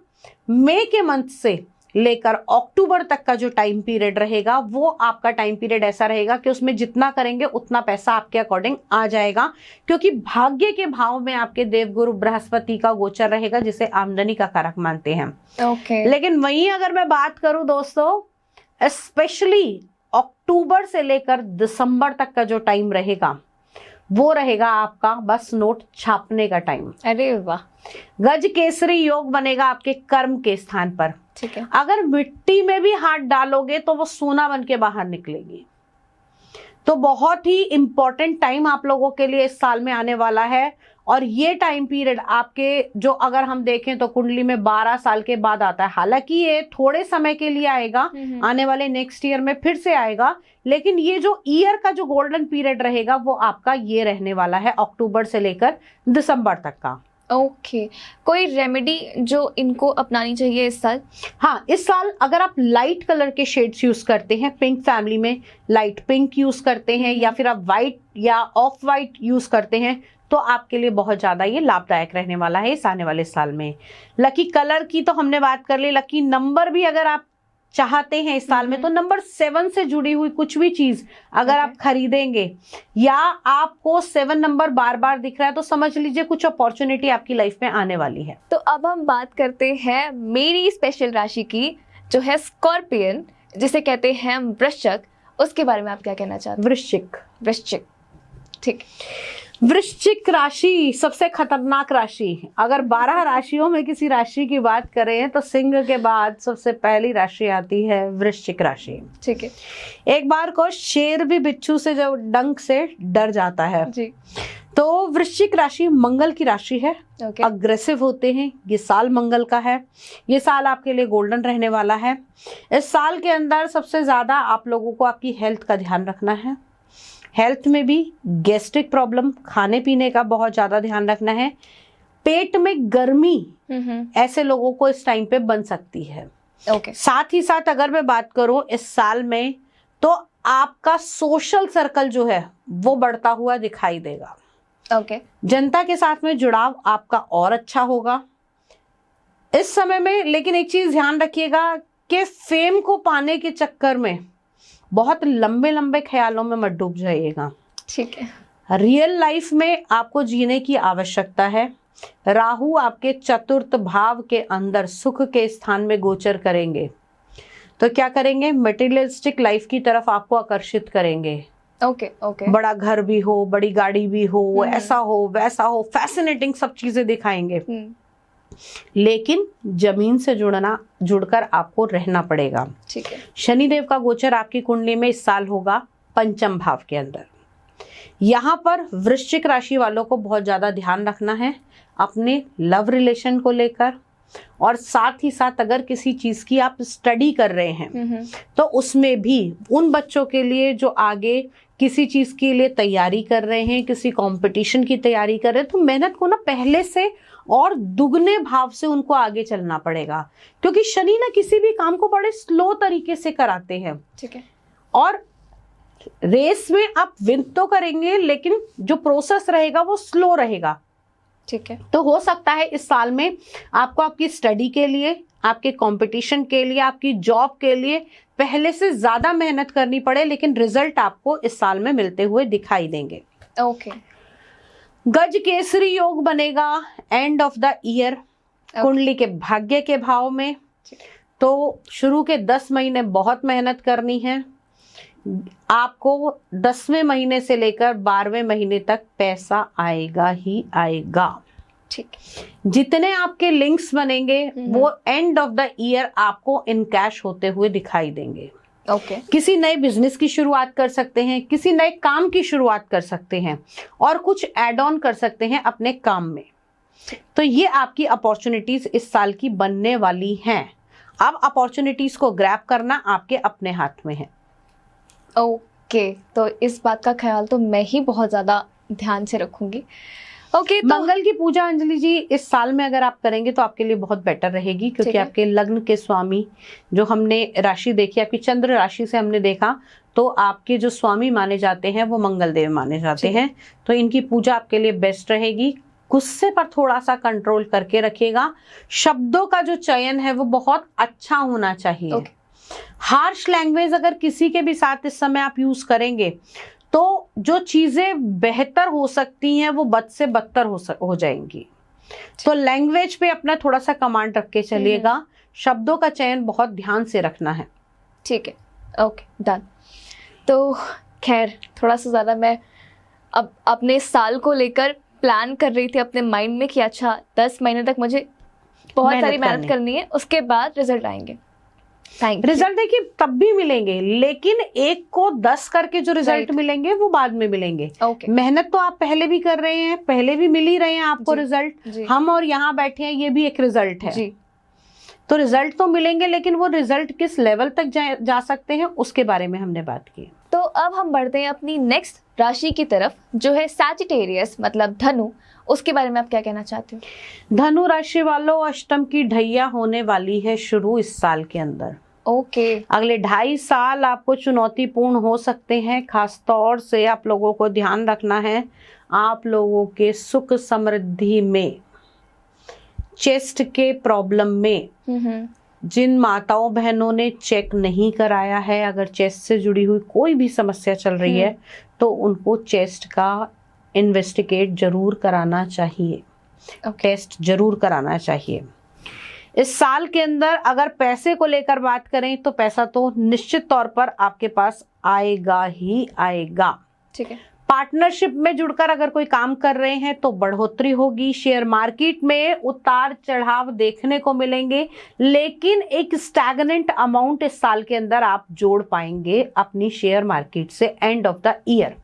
मई के मंथ से लेकर अक्टूबर तक का जो टाइम पीरियड रहेगा, वो आपका टाइम पीरियड ऐसा रहेगा कि उसमें जितना करेंगे उतना पैसा आपके अकॉर्डिंग आ जाएगा, क्योंकि भाग्य के भाव में आपके देवगुरु बृहस्पति का गोचर रहेगा, जिसे आमदनी का कारक मानते हैं। ओके। लेकिन वहीं अगर मैं बात करूं दोस्तों, स्पेशली अक्टूबर से लेकर दिसंबर तक का जो टाइम रहेगा वो रहेगा आपका बस नोट छापने का टाइम। अरे वाह। गज केसरी योग बनेगा आपके कर्म के स्थान पर। ठीक है। अगर मिट्टी में भी हाथ डालोगे तो वो सोना बन के बाहर निकलेगी। तो बहुत ही इंपॉर्टेंट टाइम आप लोगों के लिए इस साल में आने वाला है। और ये टाइम पीरियड आपके जो अगर हम देखें तो कुंडली में 12 साल के बाद आता है। हालांकि ये थोड़े समय के लिए आएगा, आने वाले नेक्स्ट ईयर में फिर से आएगा, लेकिन ये जो ईयर का जो गोल्डन पीरियड रहेगा वो आपका ये रहने वाला है अक्टूबर से लेकर दिसंबर तक का। ओके। कोई रेमेडी जो इनको अपनानी चाहिए इस साल? हाँ, इस साल अगर आप लाइट कलर के शेड्स यूज करते हैं, पिंक फैमिली में लाइट पिंक यूज करते हैं या फिर आप व्हाइट या ऑफ व्हाइट यूज करते हैं तो आपके लिए बहुत ज्यादा ये लाभदायक रहने वाला है इस आने वाले साल में। लकी कलर की तो हमने बात कर ली। लकी नंबर भी अगर आप चाहते हैं इस साल में तो नंबर 7 से जुड़ी हुई कुछ भी चीज अगर आप खरीदेंगे या आपको 7 नंबर बार बार दिख रहा है तो समझ लीजिए कुछ अपॉर्चुनिटी आपकी लाइफ में आने वाली है। तो अब हम बात करते हैं मेरी स्पेशल राशि की जो है स्कॉर्पियन, जिसे कहते हैं वृश्चिक। उसके बारे में आप क्या कहना चाहते हैं? वृश्चिक। ठीक। वृश्चिक राशि सबसे खतरनाक राशि। अगर 12 राशियों में किसी राशि की बात करें तो सिंह के बाद सबसे पहली राशि आती है वृश्चिक राशि। ठीक है। एक बार को शेर भी बिच्छू से जो डंक से डर जाता है जी। तो वृश्चिक राशि मंगल की राशि है। ओके। अग्रेसिव होते हैं। ये साल मंगल का है। ये साल आपके लिए गोल्डन रहने वाला है। इस साल के अंदर सबसे ज्यादा आप लोगों को आपकी हेल्थ का ध्यान रखना है। हेल्थ में भी गैस्ट्रिक प्रॉब्लम, खाने पीने का बहुत ज्यादा ध्यान रखना है। पेट में गर्मी ऐसे लोगों को इस टाइम पे बन सकती है। ओके। साथ ही साथ अगर मैं बात करूं इस साल में तो आपका सोशल सर्कल जो है वो बढ़ता हुआ दिखाई देगा। ओके। जनता के साथ में जुड़ाव आपका और अच्छा होगा इस समय में। लेकिन एक चीज ध्यान रखिएगा कि फेम को पाने के चक्कर में बहुत लंबे लंबे ख्यालों में मत डूब जाइएगा। ठीक है। रियल लाइफ में आपको जीने की आवश्यकता है। राहु आपके चतुर्थ भाव के अंदर सुख के स्थान में गोचर करेंगे तो क्या करेंगे, मटेरियलिस्टिक लाइफ की तरफ आपको आकर्षित करेंगे। ओके। बड़ा घर भी हो, बड़ी गाड़ी भी हो, ऐसा हो वैसा हो, फैसिनेटिंग सब चीजें दिखाएंगे। लेकिन जमीन से जुड़कर आपको रहना पड़ेगा। ठीक है। शनिदेव का गोचर आपकी कुंडली में इस साल होगा पंचम भाव के अंदर। यहाँ पर वृश्चिक राशि वालों को बहुत ज्यादा ध्यान रखना है अपने लव रिलेशन को लेकर। और साथ ही साथ अगर किसी चीज की आप स्टडी कर रहे हैं तो उसमें भी उन बच्चों के लिए जो आगे किसी चीज के लिए तैयारी कर रहे हैं, किसी कंपटीशन की तैयारी कर रहे हैं, तो मेहनत को ना पहले से और दुगने भाव से उनको आगे चलना पड़ेगा। क्योंकि शनि ना किसी भी काम को बड़े स्लो तरीके से कराते हैं। ठीक है। और रेस में आप विन तो करेंगे लेकिन जो प्रोसेस रहेगा वो स्लो रहेगा। ठीक है। तो हो सकता है इस साल में आपको आपकी स्टडी के लिए, आपके कंपटीशन के लिए, आपकी जॉब के लिए पहले से ज्यादा मेहनत करनी पड़े, लेकिन रिजल्ट आपको इस साल में मिलते हुए दिखाई देंगे। ओके। गज केसरी योग बनेगा एंड ऑफ द ईयर कुंडली के भाग्य के भाव में। तो शुरू के 10 महीने बहुत मेहनत करनी है। आपको 10वें महीने से लेकर 12वें महीने तक पैसा आएगा ही आएगा। ठीक। जितने आपके लिंक्स बनेंगे वो एंड ऑफ द ईयर आपको इन कैश होते हुए दिखाई देंगे। ओके। किसी नए बिजनेस की शुरुआत कर सकते हैं, किसी नए काम की शुरुआत कर सकते हैं और कुछ एड ऑन कर सकते हैं अपने काम में। तो ये आपकी अपॉर्चुनिटीज इस साल की बनने वाली हैं। अब अपॉर्चुनिटीज को ग्रैब करना आपके अपने हाथ में है। ओके। तो इस बात का ख्याल तो मैं ही बहुत ज्यादा ध्यान से रखूंगी। ओके। तो मंगल की पूजा अंजलि जी इस साल में अगर आप करेंगे तो आपके लिए बहुत बेटर रहेगी, क्योंकि आपके लग्न के स्वामी जो हमने राशि देखी, आपकी चंद्र राशि से हमने देखा, तो आपके जो स्वामी माने जाते हैं वो मंगल देव माने जाते हैं। तो इनकी पूजा आपके लिए बेस्ट रहेगी। गुस्से पर थोड़ा सा कंट्रोल करके रखिएगा। शब्दों का जो चयन है वो बहुत अच्छा होना चाहिए। हार्श लैंग्वेज अगर किसी के भी साथ इस समय आप यूज करेंगे तो जो चीजें बेहतर हो सकती हैं वो बद से बदतर हो जाएंगी। तो लैंग्वेज पे अपना थोड़ा सा कमांड रख के चलिएगा। शब्दों का चयन बहुत ध्यान से रखना है। ठीक है। Okay, done. तो खैर थोड़ा सा ज़्यादा मैं अब अपने साल को लेकर प्लान कर रही थी अपने माइंड में कि अच्छा 10 महीने तक मुझे बहुत सारी मेहनत करनी है, उसके बाद रिजल्ट आएंगे। रिजल्ट देखिए तब भी मिलेंगे, लेकिन एक को 10 करके जो रिजल्ट मिलेंगे वो बाद में मिलेंगे। मेहनत तो आप पहले भी कर रहे हैं, पहले भी मिल ही रहे हैं आपको रिजल्ट। हम और यहाँ बैठे हैं, ये भी एक रिजल्ट है जी। तो रिजल्ट तो मिलेंगे, लेकिन वो रिजल्ट किस लेवल तक जा सकते हैं उसके बारे में हमने बात की। तो अब हम बढ़ते हैं अपनी नेक्स्ट राशि की तरफ, जो है सैजिटेरियस मतलब धनु। उसके बारे में आप क्या कहना चाहते हो? धनु राशि वालों, अष्टम की ढैया होने वाली है शुरू इस साल के अंदर। अगले 2.5 साल आपको चुनौतीपूर्ण हो सकते हैं। खास तौर से आप लोगों को ध्यान रखना है, आप लोगों के सुख समृद्धि में, चेस्ट के प्रॉब्लम में, जिन माताओं बहनों ने चेक नहीं कराया है, अगर चेस्ट से जुड़ी हुई कोई भी समस्या चल रही है तो उनको चेस्ट का इन्वेस्टिगेट जरूर कराना चाहिए। टेस्ट जरूर कराना चाहिए। इस साल के अंदर अगर पैसे को लेकर बात करें तो पैसा तो निश्चित तौर पर आपके पास आएगा ही आएगा। ठीक है। पार्टनरशिप में जुड़कर अगर कोई काम कर रहे हैं तो बढ़ोतरी होगी। शेयर मार्केट में उतार चढ़ाव देखने को मिलेंगे, लेकिन एक स्टैग्नेंट अमाउंट इस साल के अंदर आप जोड़ पाएंगे अपनी शेयर मार्केट से एंड ऑफ द ईयर।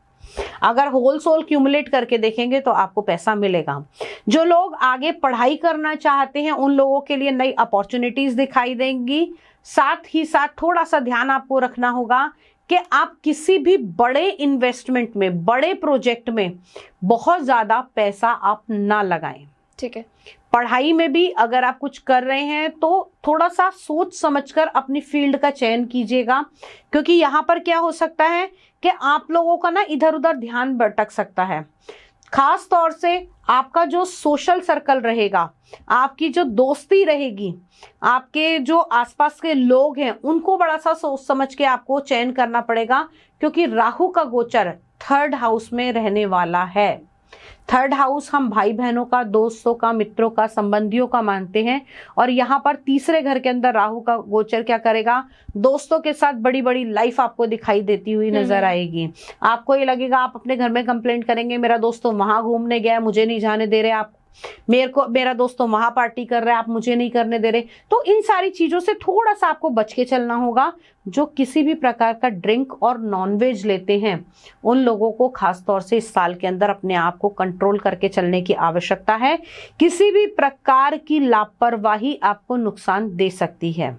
अगर होल सोल क्यूमुलेट करके देखेंगे तो आपको पैसा मिलेगा। जो लोग आगे पढ़ाई करना चाहते हैं उन लोगों के लिए नई अपॉर्चुनिटीज दिखाई देंगी। साथ ही साथ थोड़ा सा ध्यान आपको रखना होगा कि आप किसी भी बड़े इन्वेस्टमेंट में, बड़े प्रोजेक्ट में बहुत ज्यादा पैसा आप ना लगाएं। ठीक है। पढ़ाई में भी अगर आप कुछ कर रहे हैं तो थोड़ा सा सोच समझकर अपनी फील्ड का चयन कीजिएगा, क्योंकि यहाँ पर क्या हो सकता है कि आप लोगों का ना इधर उधर ध्यान भटक सकता है। खास तौर से आपका जो सोशल सर्कल रहेगा, आपकी जो दोस्ती रहेगी, आपके जो आसपास के लोग हैं, उनको बड़ा सा सोच समझ के आपको चयन करना पड़ेगा, क्योंकि राहु का गोचर 3rd हाउस में रहने वाला है। 3rd हाउस हम भाई बहनों का, दोस्तों का, मित्रों का, संबंधियों का मानते हैं, और यहाँ पर तीसरे घर के अंदर राहु का गोचर क्या करेगा, दोस्तों के साथ बड़ी बड़ी लाइफ आपको दिखाई देती हुई नजर आएगी। आपको ये लगेगा, आप अपने घर में कंप्लेंट करेंगे, मेरा दोस्त तो वहां घूमने गया, मुझे नहीं जाने दे रहे आप, मेरा दोस्त तो वहां पार्टी कर रहा है, आप मुझे नहीं करने दे रहे। तो इन सारी चीजों से थोड़ा सा आपको बच के चलना होगा। जो किसी भी प्रकार का ड्रिंक और नॉनवेज लेते हैं उन लोगों को खास तौर से इस साल के अंदर अपने आप को कंट्रोल करके चलने की आवश्यकता है। किसी भी प्रकार की लापरवाही आपको नुकसान दे सकती है।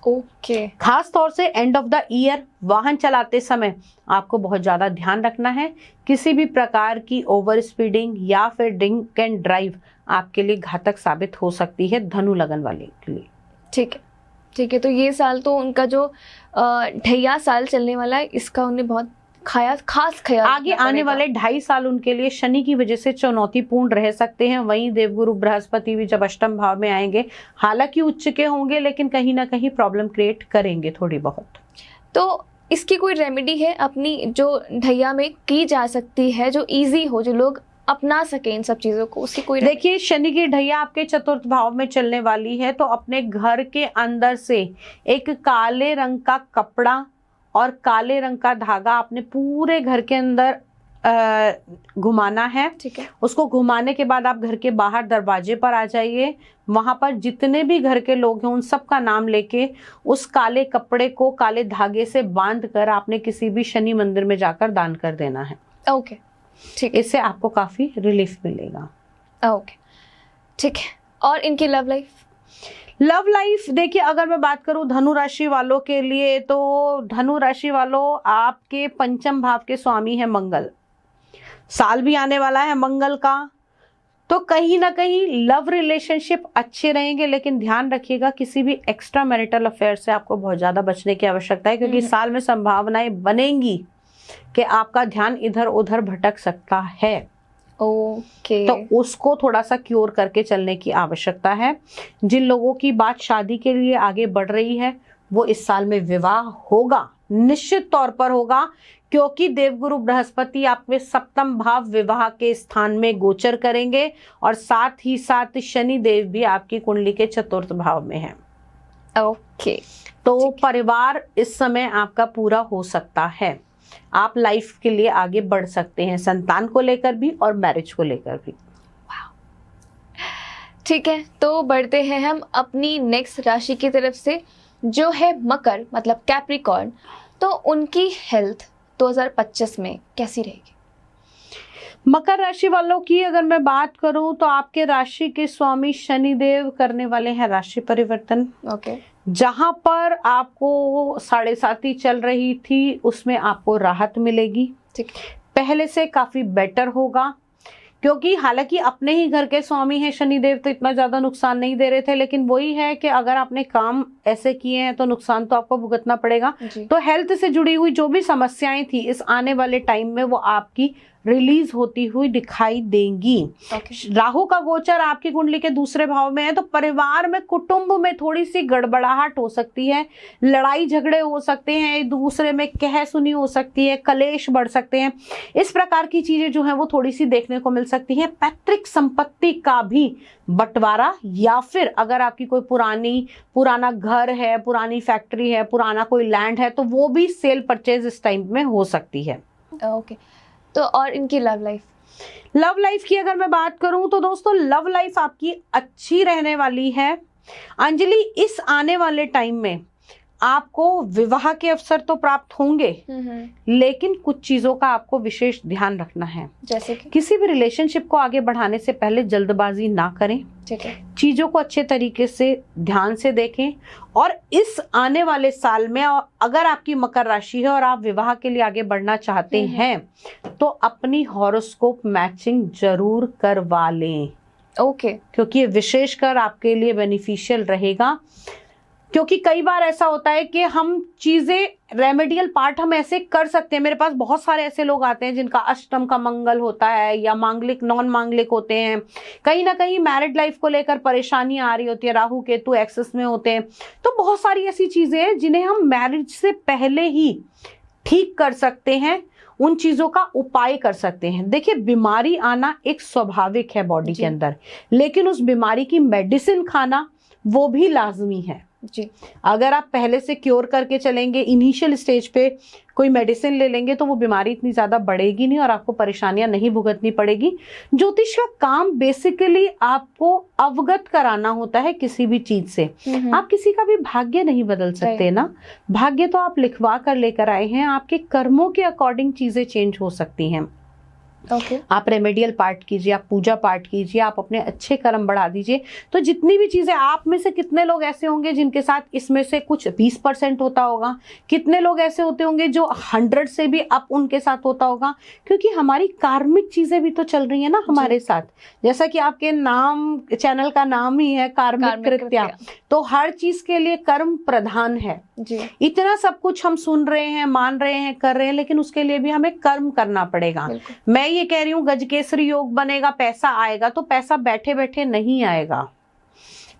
खास तौर से एंड ऑफ द ईयर वाहन चलाते समय आपको बहुत ज्यादा ध्यान रखना है। किसी भी प्रकार की ओवर स्पीडिंग या फिर ड्रिंक एंड ड्राइव आपके लिए घातक साबित हो सकती है धनु लगन वाले के लिए। ठीक है, ठीक है। तो ये साल तो उनका जो ढैया साल चलने वाला है, इसका उन्हें बहुत खास ख्याल आगे आने वाले 2.5 साल उनके लिए शनि की वजह से चुनौतीपूर्ण रह सकते हैं। वहीं देवगुरु बृहस्पति भी जब अष्टम भाव में आएंगे, हालांकि उच्च के होंगे, लेकिन कहीं ना कहीं प्रॉब्लम क्रिएट करेंगे थोड़ी बहुत। तो इसकी कोई रेमेडी है अपनी जो ढैया में की जा सकती है, जो इजी हो, जो लोग अपना सके इन सब चीजों को? उसकी कोई देखिए, शनि की ढैया आपके 4th भाव में चलने वाली है, तो अपने घर के अंदर से एक काले रंग का कपड़ा और काले रंग का धागा अपने पूरे घर के अंदर घुमाना है। ठीक है। उसको घुमाने के बाद आप घर के बाहर दरवाजे पर आ जाइए। वहां पर जितने भी घर के लोग हैं उन सब का नाम लेके उस काले कपड़े को काले धागे से बांध कर आपने किसी भी शनि मंदिर में जाकर दान कर देना है। ओके, ठीक। इससे आपको काफी रिलीफ मिलेगा। ओके, ठीक है। और इनकी लव लाइफ देखिए, अगर मैं बात करूं धनु राशि वालों के लिए, तो धनु राशि वालों आपके 5th भाव के स्वामी है मंगल। साल भी आने वाला है मंगल का, तो कहीं ना कहीं लव रिलेशनशिप अच्छे रहेंगे, लेकिन ध्यान रखिएगा किसी भी एक्स्ट्रा मैरिटल अफेयर से आपको बहुत ज्यादा बचने की आवश्यकता है, क्योंकि साल में संभावनाएं बनेंगी कि आपका ध्यान इधर उधर भटक सकता है। तो उसको थोड़ा सा क्योर करके चलने की आवश्यकता है। जिन लोगों की बात शादी के लिए आगे बढ़ रही है वो इस साल में विवाह होगा, निश्चित तौर पर होगा, क्योंकि देवगुरु बृहस्पति आपके 7th भाव विवाह के स्थान में गोचर करेंगे, और साथ ही साथ शनि देव भी आपकी कुंडली के 4th भाव में है। ओके, तो परिवार इस समय आपका पूरा हो सकता है। आप लाइफ के लिए आगे बढ़ सकते हैं, संतान को लेकर भी और मैरिज को लेकर भी। ठीक है, तो बढ़ते हैं हम अपनी नेक्स्ट राशि की तरफ से, जो है मकर मतलब कैप्रिकॉर्न। तो उनकी हेल्थ 2025 में कैसी रहेगी? मकर राशि वालों की अगर मैं बात करूं तो आपके राशि के स्वामी शनिदेव करने वाले हैं राशि परिवर्तन। ओके। जहां पर आपको 7.5 चल रही थी उसमें आपको राहत मिलेगी, ठीक, पहले से काफी बेटर होगा। क्योंकि हालांकि अपने ही घर के स्वामी हैं शनिदेव, तो इतना ज्यादा नुकसान नहीं दे रहे थे, लेकिन वही है कि अगर आपने काम ऐसे किए हैं तो नुकसान तो आपको भुगतना पड़ेगा। तो हेल्थ से जुड़ी हुई जो भी समस्याएं थी इस आने वाले टाइम में वो आपकी रिलीज होती हुई दिखाई देंगी। राहु का गोचर आपकी कुंडली के दूसरे भाव में है, तो परिवार में, कुटुंब में थोड़ी सी गड़बड़ाहट हो सकती है, लड़ाई झगड़े हो सकते हैं, एक दूसरे में कह सुनी हो सकती है, कलेश बढ़ सकते हैं। इस प्रकार की चीजें जो है वो थोड़ी सी देखने को मिल सकती है। पैतृक संपत्ति का भी बंटवारा, या फिर अगर आपकी कोई पुराना घर है, पुरानी फैक्ट्री है, पुराना कोई लैंड है, तो वो भी सेल परचेज इस टाइम में हो सकती है। ओके। तो और इनकी लव लाइफ की अगर मैं बात करूं तो दोस्तों लव लाइफ आपकी अच्छी रहने वाली है। अंजलि, इस आने वाले टाइम में आपको विवाह के अवसर तो प्राप्त होंगे, लेकिन कुछ चीजों का आपको विशेष ध्यान रखना है। जैसे कि किसी भी रिलेशनशिप को आगे बढ़ाने से पहले जल्दबाजी ना करें, ठीक है, चीजों को अच्छे तरीके से ध्यान से देखें। और इस आने वाले साल में अगर आपकी मकर राशि है और आप विवाह के लिए आगे बढ़ना चाहते हैं तो अपनी हॉरोस्कोप मैचिंग जरूर करवा लें। ओके। क्योंकि ये विशेषकर आपके लिए बेनिफिशियल रहेगा। क्योंकि कई बार ऐसा होता है कि हम चीजें रेमेडियल पार्ट हम ऐसे कर सकते हैं। मेरे पास बहुत सारे ऐसे लोग आते हैं जिनका अष्टम का मंगल होता है या मांगलिक नॉन मांगलिक होते हैं, कहीं ना कहीं मैरिड लाइफ को लेकर परेशानियां आ रही होती है, राहु केतु एक्सेस में होते हैं। तो बहुत सारी ऐसी चीजें हैं जिन्हें हम मैरिज से पहले ही ठीक कर सकते हैं, उन चीजों का उपाय कर सकते हैं। देखिए, बीमारी आना एक स्वाभाविक है बॉडी के अंदर, लेकिन उस बीमारी की मेडिसिन खाना वो भी लाजमी है जी। अगर आप पहले से क्योर करके चलेंगे, इनिशियल स्टेज पे कोई मेडिसिन ले लेंगे तो वो बीमारी इतनी ज्यादा बढ़ेगी नहीं और आपको परेशानियां नहीं भुगतनी पड़ेगी। ज्योतिष का काम बेसिकली आपको अवगत कराना होता है किसी भी चीज से। आप किसी का भी भाग्य नहीं बदल सकते ना, भाग्य तो आप लिखवा कर लेकर आए हैं, आपके कर्मों के अकॉर्डिंग चीजें चेंज हो सकती हैं। आप रेमेडियल पार्ट कीजिए, आप पूजा पाठ कीजिए, आप अपने अच्छे कर्म बढ़ा दीजिए। तो जितनी भी चीजें, आप में से कितने लोग ऐसे होंगे जिनके साथ इसमें से कुछ 20% होता होगा, कितने लोग ऐसे होते होंगे जो 100 से भी अप उनके साथ होता होगा, क्योंकि हमारी कार्मिक चीजें भी तो चल रही है ना हमारे साथ। जैसा कि आपके नाम, चैनल का नाम ही है कार्मिक कृत्या, तो हर चीज के लिए कर्म प्रधान है जी। इतना सब कुछ हम सुन रहे हैं, मान रहे हैं, कर रहे हैं, लेकिन उसके लिए भी हमें कर्म करना पड़ेगा। मैं ये कह रही हूँ गजकेसरी योग बनेगा, पैसा आएगा, तो पैसा बैठे बैठे नहीं आएगा,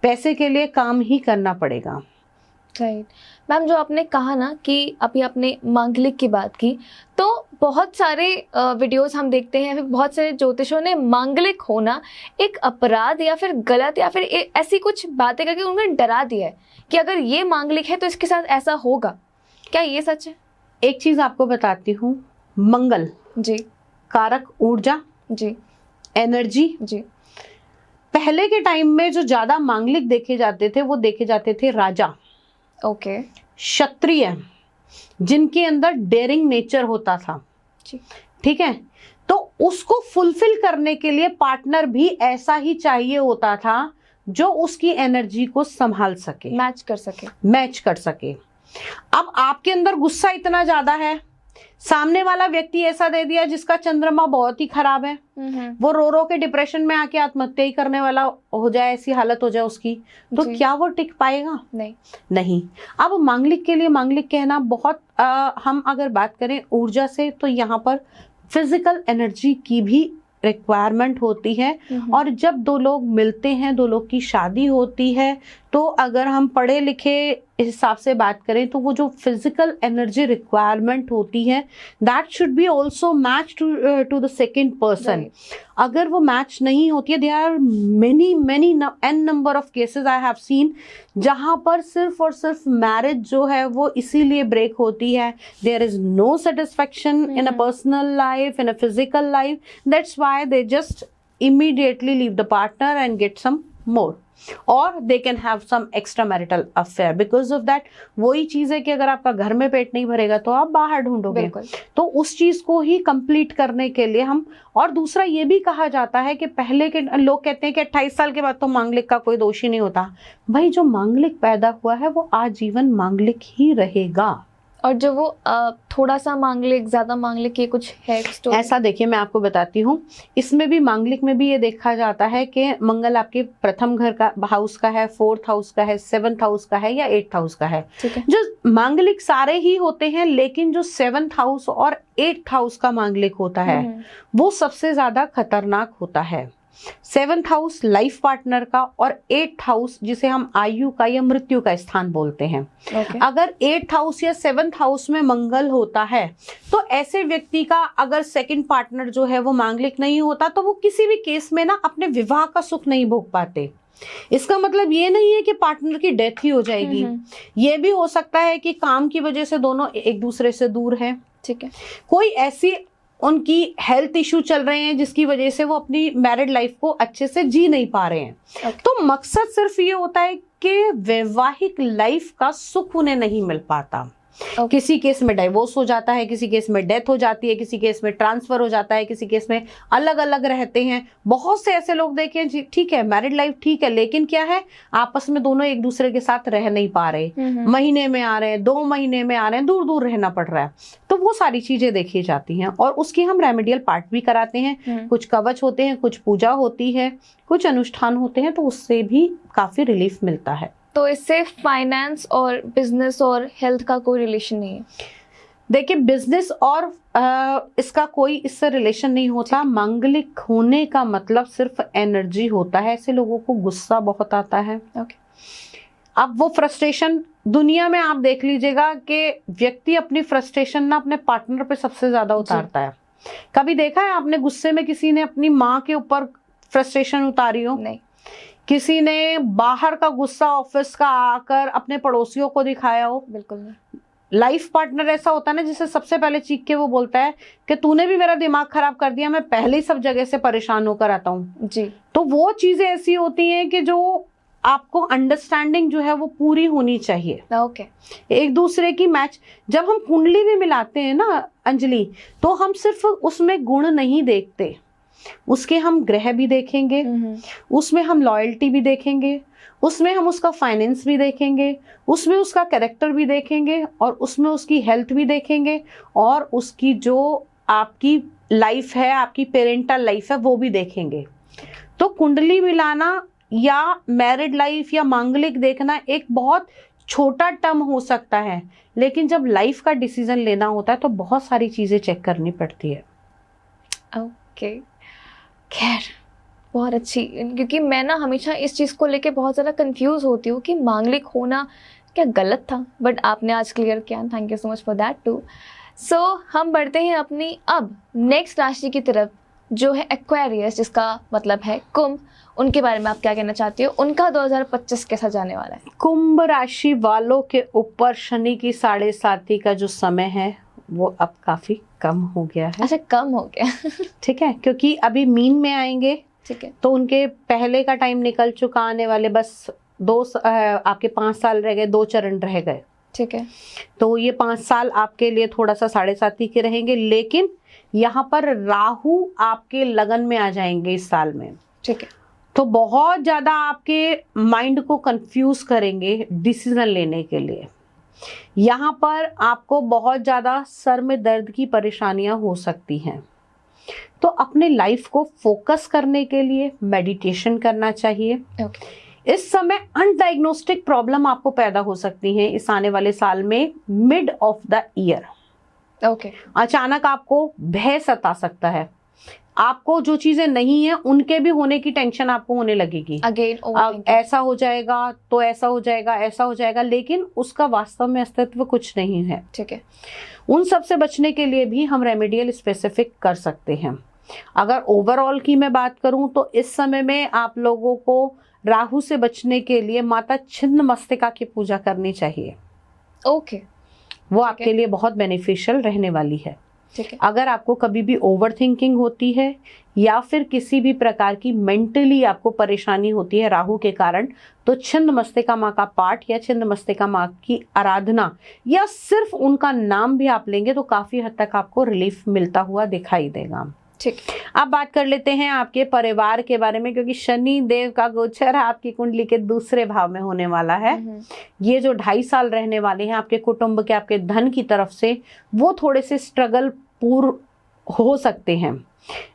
पैसे के लिए काम ही करना पड़ेगा। राइट मैम, जो आपने कहा ना कि अभी आपने मांगलिक की बात की, तो बहुत सारे वीडियोस हम देखते हैं, बहुत सारे ज्योतिषों ने मांगलिक होना एक अपराध या फिर गलत या फिर ऐसी कुछ बातें करके उन्हें डरा दिया है कि अगर ये मांगलिक है तो इसके साथ ऐसा होगा। क्या ये सच है? एक चीज आपको बताती हूँ, मंगल जी, कारक ऊर्जा जी, एनर्जी जी। पहले के टाइम में जो ज्यादा मांगलिक देखे जाते थे वो देखे जाते थे राजा, ओके, क्षत्रिय, जिनके अंदर डेयरिंग नेचर होता था, ठीक है। तो उसको फुलफिल करने के लिए पार्टनर भी ऐसा ही चाहिए होता था जो उसकी एनर्जी को संभाल सके, मैच कर सके। अब आपके अंदर गुस्सा इतना ज्यादा है, सामने वाला व्यक्ति ऐसा दे दिया जिसका चंद्रमा बहुत ही खराब है, वो रो रो के डिप्रेशन में आके आत्महत्या ही करने वाला हो जाए, ऐसी हालत हो जाए उसकी, तो क्या वो टिक पाएगा? नहीं। अब मांगलिक के लिए मांगलिक कहना बहुत हम अगर बात करें ऊर्जा से, तो यहाँ पर फिजिकल एनर्जी की भी रिक्वायरमेंट होती है। और जब दो लोग मिलते हैं, दो लोग की शादी होती है, तो अगर हम पढ़े लिखे हिसाब से बात करें तो वो जो फिजिकल एनर्जी रिक्वायरमेंट होती है that should be also match to the second person. अगर वो मैच नहीं होती है, there are many many an number of cases I have seen जहां पर सिर्फ और सिर्फ मैरिज जो है वो इसीलिए ब्रेक होती है। There is no satisfaction in a personal life, in a physical life, that's why they just immediately leave the partner and get some more, or they can have some extramarital affair because of that। वही चीज है कि अगर आपका घर में पेट नहीं भरेगा तो आप बाहर ढूंढोगे। तो उस चीज को ही कंप्लीट करने के लिए हम, और दूसरा ये भी कहा जाता है कि पहले के लोग कहते हैं कि 28 साल के बाद तो मांगलिक का कोई दोष ही नहीं होता। भाई जो मांगलिक पैदा हुआ है वो आजीवन मांगलिक ही रहेगा। और जो वो थोड़ा सा मांगलिक, ज्यादा मांगलिक, ये कुछ है स्टोरी? ऐसा देखिए, मैं आपको बताती हूँ, इसमें भी मांगलिक में भी ये देखा जाता है कि मंगल आपके प्रथम घर का हाउस का है, 4th हाउस का है, 7th हाउस का है या 8th हाउस का है। जो मांगलिक सारे ही होते हैं, लेकिन जो 7th हाउस और 8th हाउस का मांगलिक होता है वो सबसे ज्यादा खतरनाक होता है। 7th हाउस लाइफ पार्टनर का और 8th हाउस जिसे हम आयु का या मृत्यु का स्थान बोलते हैं। अगर 8th हाउस या 7th हाउस में मंगल होता है तो ऐसे व्यक्ति का अगर सेकंड पार्टनर जो है वो मांगलिक नहीं होता तो वो किसी भी केस में ना अपने विवाह का सुख नहीं भोग पाते। इसका मतलब ये नहीं है कि पार्टनर की डेथ ही हो जाएगी, ये भी हो सकता है कि काम की वजह से दोनों एक दूसरे से दूर हैं। ठीक है, कोई ऐसी उनकी हेल्थ इश्यू चल रहे हैं जिसकी वजह से वो अपनी मैरिड लाइफ को अच्छे से जी नहीं पा रहे हैं। तो मकसद सिर्फ ये होता है कि वैवाहिक लाइफ का सुख उन्हें नहीं मिल पाता। किसी केस में डाइवोर्स हो जाता है, किसी केस में डेथ हो जाती है, किसी केस में ट्रांसफर हो जाता है, किसी केस में अलग अलग रहते हैं। बहुत से ऐसे लोग देखे, ठीक है मैरिड लाइफ ठीक है, लेकिन क्या है आपस में दोनों एक दूसरे के साथ रह नहीं पा रहे, महीने में आ रहे हैं, 2 महीने में आ रहे हैं, दूर दूर रहना पड़ रहा है। तो वो सारी चीजें देखी जाती हैं और उसकी हम रेमेडियल पार्ट भी कराते हैं। कुछ कवच होते हैं, कुछ पूजा होती है, कुछ अनुष्ठान होते हैं, तो उससे भी काफी रिलीफ मिलता है। तो इससे फाइनेंस और बिजनेस और हेल्थ का कोई रिलेशन नहीं है? देखिए, बिजनेस और इसका कोई इससे रिलेशन नहीं होता। मांगलिक होने का मतलब सिर्फ एनर्जी होता है। ऐसे लोगों को गुस्सा बहुत आता है। अब वो फ्रस्ट्रेशन दुनिया में आप देख लीजिएगा कि व्यक्ति अपनी फ्रस्ट्रेशन ना अपने पार्टनर पे सबसे ज्यादा उतारता है। कभी देखा है आपने गुस्से में किसी ने अपनी माँ के ऊपर फ्रस्ट्रेशन उतारी हो? नहीं। किसी ने बाहर का गुस्सा ऑफिस का आकर अपने पड़ोसियों को दिखाया हो? बिल्कुल नहीं। लाइफ पार्टनर ऐसा होता है ना जिसे सबसे पहले चीख के वो बोलता है कि तूने भी मेरा दिमाग खराब कर दिया, मैं पहले ही सब जगह से परेशान होकर आता हूँ जी। तो वो चीजें ऐसी होती हैं कि जो आपको अंडरस्टैंडिंग जो है वो पूरी होनी चाहिए। ओके। एक दूसरे की मैच, जब हम कुंडली भी मिलाते हैं ना अंजलि, तो हम सिर्फ उसमें गुण नहीं देखते, उसके हम ग्रह भी देखेंगे, उसमें हम लॉयल्टी भी देखेंगे, उसमें हम उसका फाइनेंस भी देखेंगे, उसमें उसका कैरेक्टर भी देखेंगे, और उसमें उसकी हेल्थ भी देखेंगे, और उसकी जो आपकी लाइफ है, आपकी पेरेंटल लाइफ है, वो भी देखेंगे। तो कुंडली मिलाना या मैरिड लाइफ या मांगलिक देखना एक बहुत छोटा टर्म हो सकता है, लेकिन जब लाइफ का डिसीजन लेना होता है तो बहुत सारी चीजें चेक करनी पड़ती है। ओके, खैर बहुत अच्छी, क्योंकि मैं ना हमेशा इस चीज़ को लेके बहुत ज़्यादा कंफ्यूज होती हूँ कि मांगलिक होना क्या गलत था, बट आपने आज क्लियर किया। Thank you so much for that too. So हम बढ़ते हैं अपनी अब नेक्स्ट राशि की तरफ, जो है एक्वेरियस, जिसका मतलब है कुंभ। उनके बारे में आप क्या कहना चाहती हो? उनका 2025 कैसा जाने वाला है? कुंभ राशि वालों के ऊपर शनि की 7.5 का जो समय है वो अब काफी कम हो गया है। अच्छा, कम हो गया। ठीक है, क्योंकि अभी मीन में आएंगे। ठीक है, तो उनके पहले का टाइम निकल चुका, आने वाले बस आपके 5 साल रह गए, 2 चरण रह गए। ठीक है, तो ये 5 साल आपके लिए थोड़ा सा 7.5 के रहेंगे, लेकिन यहाँ पर राहु आपके लगन में आ जाएंगे इस साल में। ठीक है, तो बहुत ज्यादा आपके माइंड को कंफ्यूज करेंगे डिसीजन लेने के लिए। यहाँ पर आपको बहुत ज्यादा सर में दर्द की परेशानियां हो सकती हैं। तो अपने लाइफ को फोकस करने के लिए मेडिटेशन करना चाहिए। इस समय अनडायग्नोस्टिक प्रॉब्लम आपको पैदा हो सकती हैं इस आने वाले साल में, मिड ऑफ द ईयर। अचानक आपको भय सता सकता है, आपको जो चीजें नहीं है उनके भी होने की टेंशन आपको होने लगेगी। अगेन अब ऐसा हो जाएगा तो ऐसा हो जाएगा, ऐसा हो जाएगा, लेकिन उसका वास्तव में अस्तित्व कुछ नहीं है। ठीक है। उन सब से बचने के लिए भी हम रेमेडियल स्पेसिफिक कर सकते हैं। अगर ओवरऑल की मैं बात करूं तो इस समय में आप लोगों को राहु से बचने के लिए माता छिन्नमस्तिका की पूजा करनी चाहिए। ओके। वो आपके लिए बहुत बेनिफिशियल रहने वाली है। ठीक है। अगर आपको कभी भी ओवर थिंकिंग होती है या फिर किसी भी प्रकार की मेंटली आपको परेशानी होती है राहु के कारण, तो छिन्नमस्तिका माँ का पाठ या छिन्नमस्तिका माँ की आराधना या सिर्फ उनका नाम भी आप लेंगे तो काफी हद तक आपको रिलीफ मिलता हुआ दिखाई देगा। ठीक। अब बात कर लेते हैं आपके परिवार के बारे में, क्योंकि शनि देव का गोचर आपकी कुंडली के दूसरे भाव में होने वाला है। ये जो 2.5 साल रहने वाले हैं आपके कुटुंब के, आपके धन की तरफ से, वो थोड़े से स्ट्रगल पूर्ण हो सकते हैं।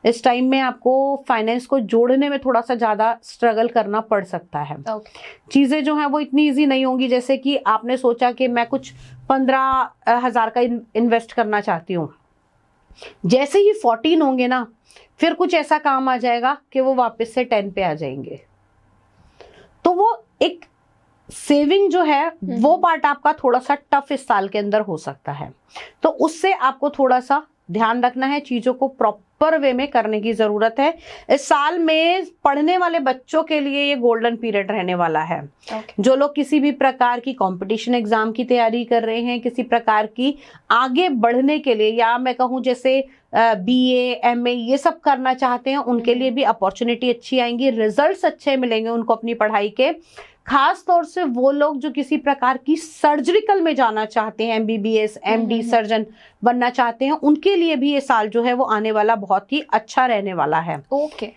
इस टाइम में आपको फाइनेंस को जोड़ने में थोड़ा सा ज्यादा स्ट्रगल करना पड़ सकता है। चीजें जो हैं वो इतनी इजी नहीं होंगी। जैसे कि आपने सोचा कि मैं कुछ 15,000 का इन्वेस्ट करना चाहती हूँ, जैसे ही 14 होंगे ना, फिर कुछ ऐसा काम आ जाएगा कि वो वापस से 10 पे आ जाएंगे। तो वो एक सेविंग जो है वो पार्ट आपका थोड़ा सा टफ इस साल के अंदर हो सकता है। तो उससे आपको थोड़ा सा ध्यान रखना है, चीजों को प्रॉपर वे में करने की जरूरत है। इस साल में पढ़ने वाले बच्चों के लिए ये गोल्डन पीरियड रहने वाला है। जो लोग किसी भी प्रकार की कंपटीशन एग्जाम की तैयारी कर रहे हैं, किसी प्रकार की आगे बढ़ने के लिए, या मैं कहूँ जैसे BA MA ये सब करना चाहते हैं, उनके लिए भी अपॉर्चुनिटी अच्छी आएंगी, रिजल्ट्स अच्छे मिलेंगे उनको अपनी पढ़ाई के। खास तौर से वो लोग जो किसी प्रकार की सर्जिकल में जाना चाहते हैं, MBBS MD सर्जन बनना चाहते हैं, उनके लिए भी ये साल जो है वो आने वाला बहुत ही अच्छा रहने वाला है। ओके।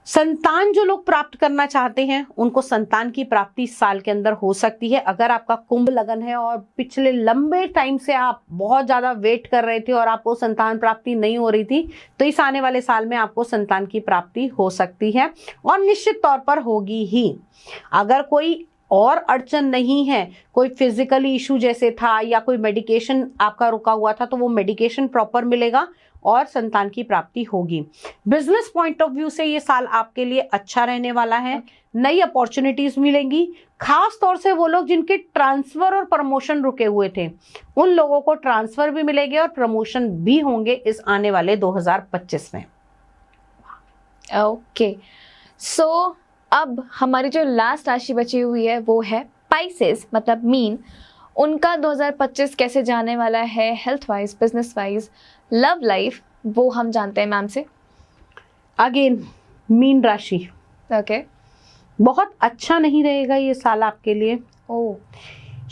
संतान जो लोग प्राप्त करना चाहते हैं उनको संतान की प्राप्ति इस साल के अंदर हो सकती है। अगर आपका कुंभ लगन है और पिछले लंबे टाइम से आप बहुत ज्यादा वेट कर रहे थे और आपको संतान प्राप्ति नहीं हो रही थी, तो इस आने वाले साल में आपको संतान की प्राप्ति हो सकती है और निश्चित तौर पर होगी ही। अगर कोई और अड़चन नहीं है, कोई फिजिकल इशू जैसे था या कोई मेडिकेशन आपका रुका हुआ था, तो वो मेडिकेशन प्रॉपर मिलेगा और संतान की प्राप्ति होगी। बिजनेस पॉइंट ऑफ व्यू से ये साल आपके लिए अच्छा रहने वाला है। नई अपॉर्चुनिटीज मिलेंगी। खास तौर से वो लोग जिनके ट्रांसफर और प्रमोशन रुके हुए थे, उन लोगों को ट्रांसफर भी मिलेंगे और प्रमोशन भी होंगे इस आने वाले 2025 में। ओके। सो अब हमारी जो लास्ट राशि बची हुई है वो है पाइसेस, मतलब मीन। उनका 2025 कैसे जाने वाला है, health wise, business wise, love life, वो हम जानते हैं मैम से। अगेन मीन राशि ओके। बहुत अच्छा नहीं रहेगा ये साल आपके लिए।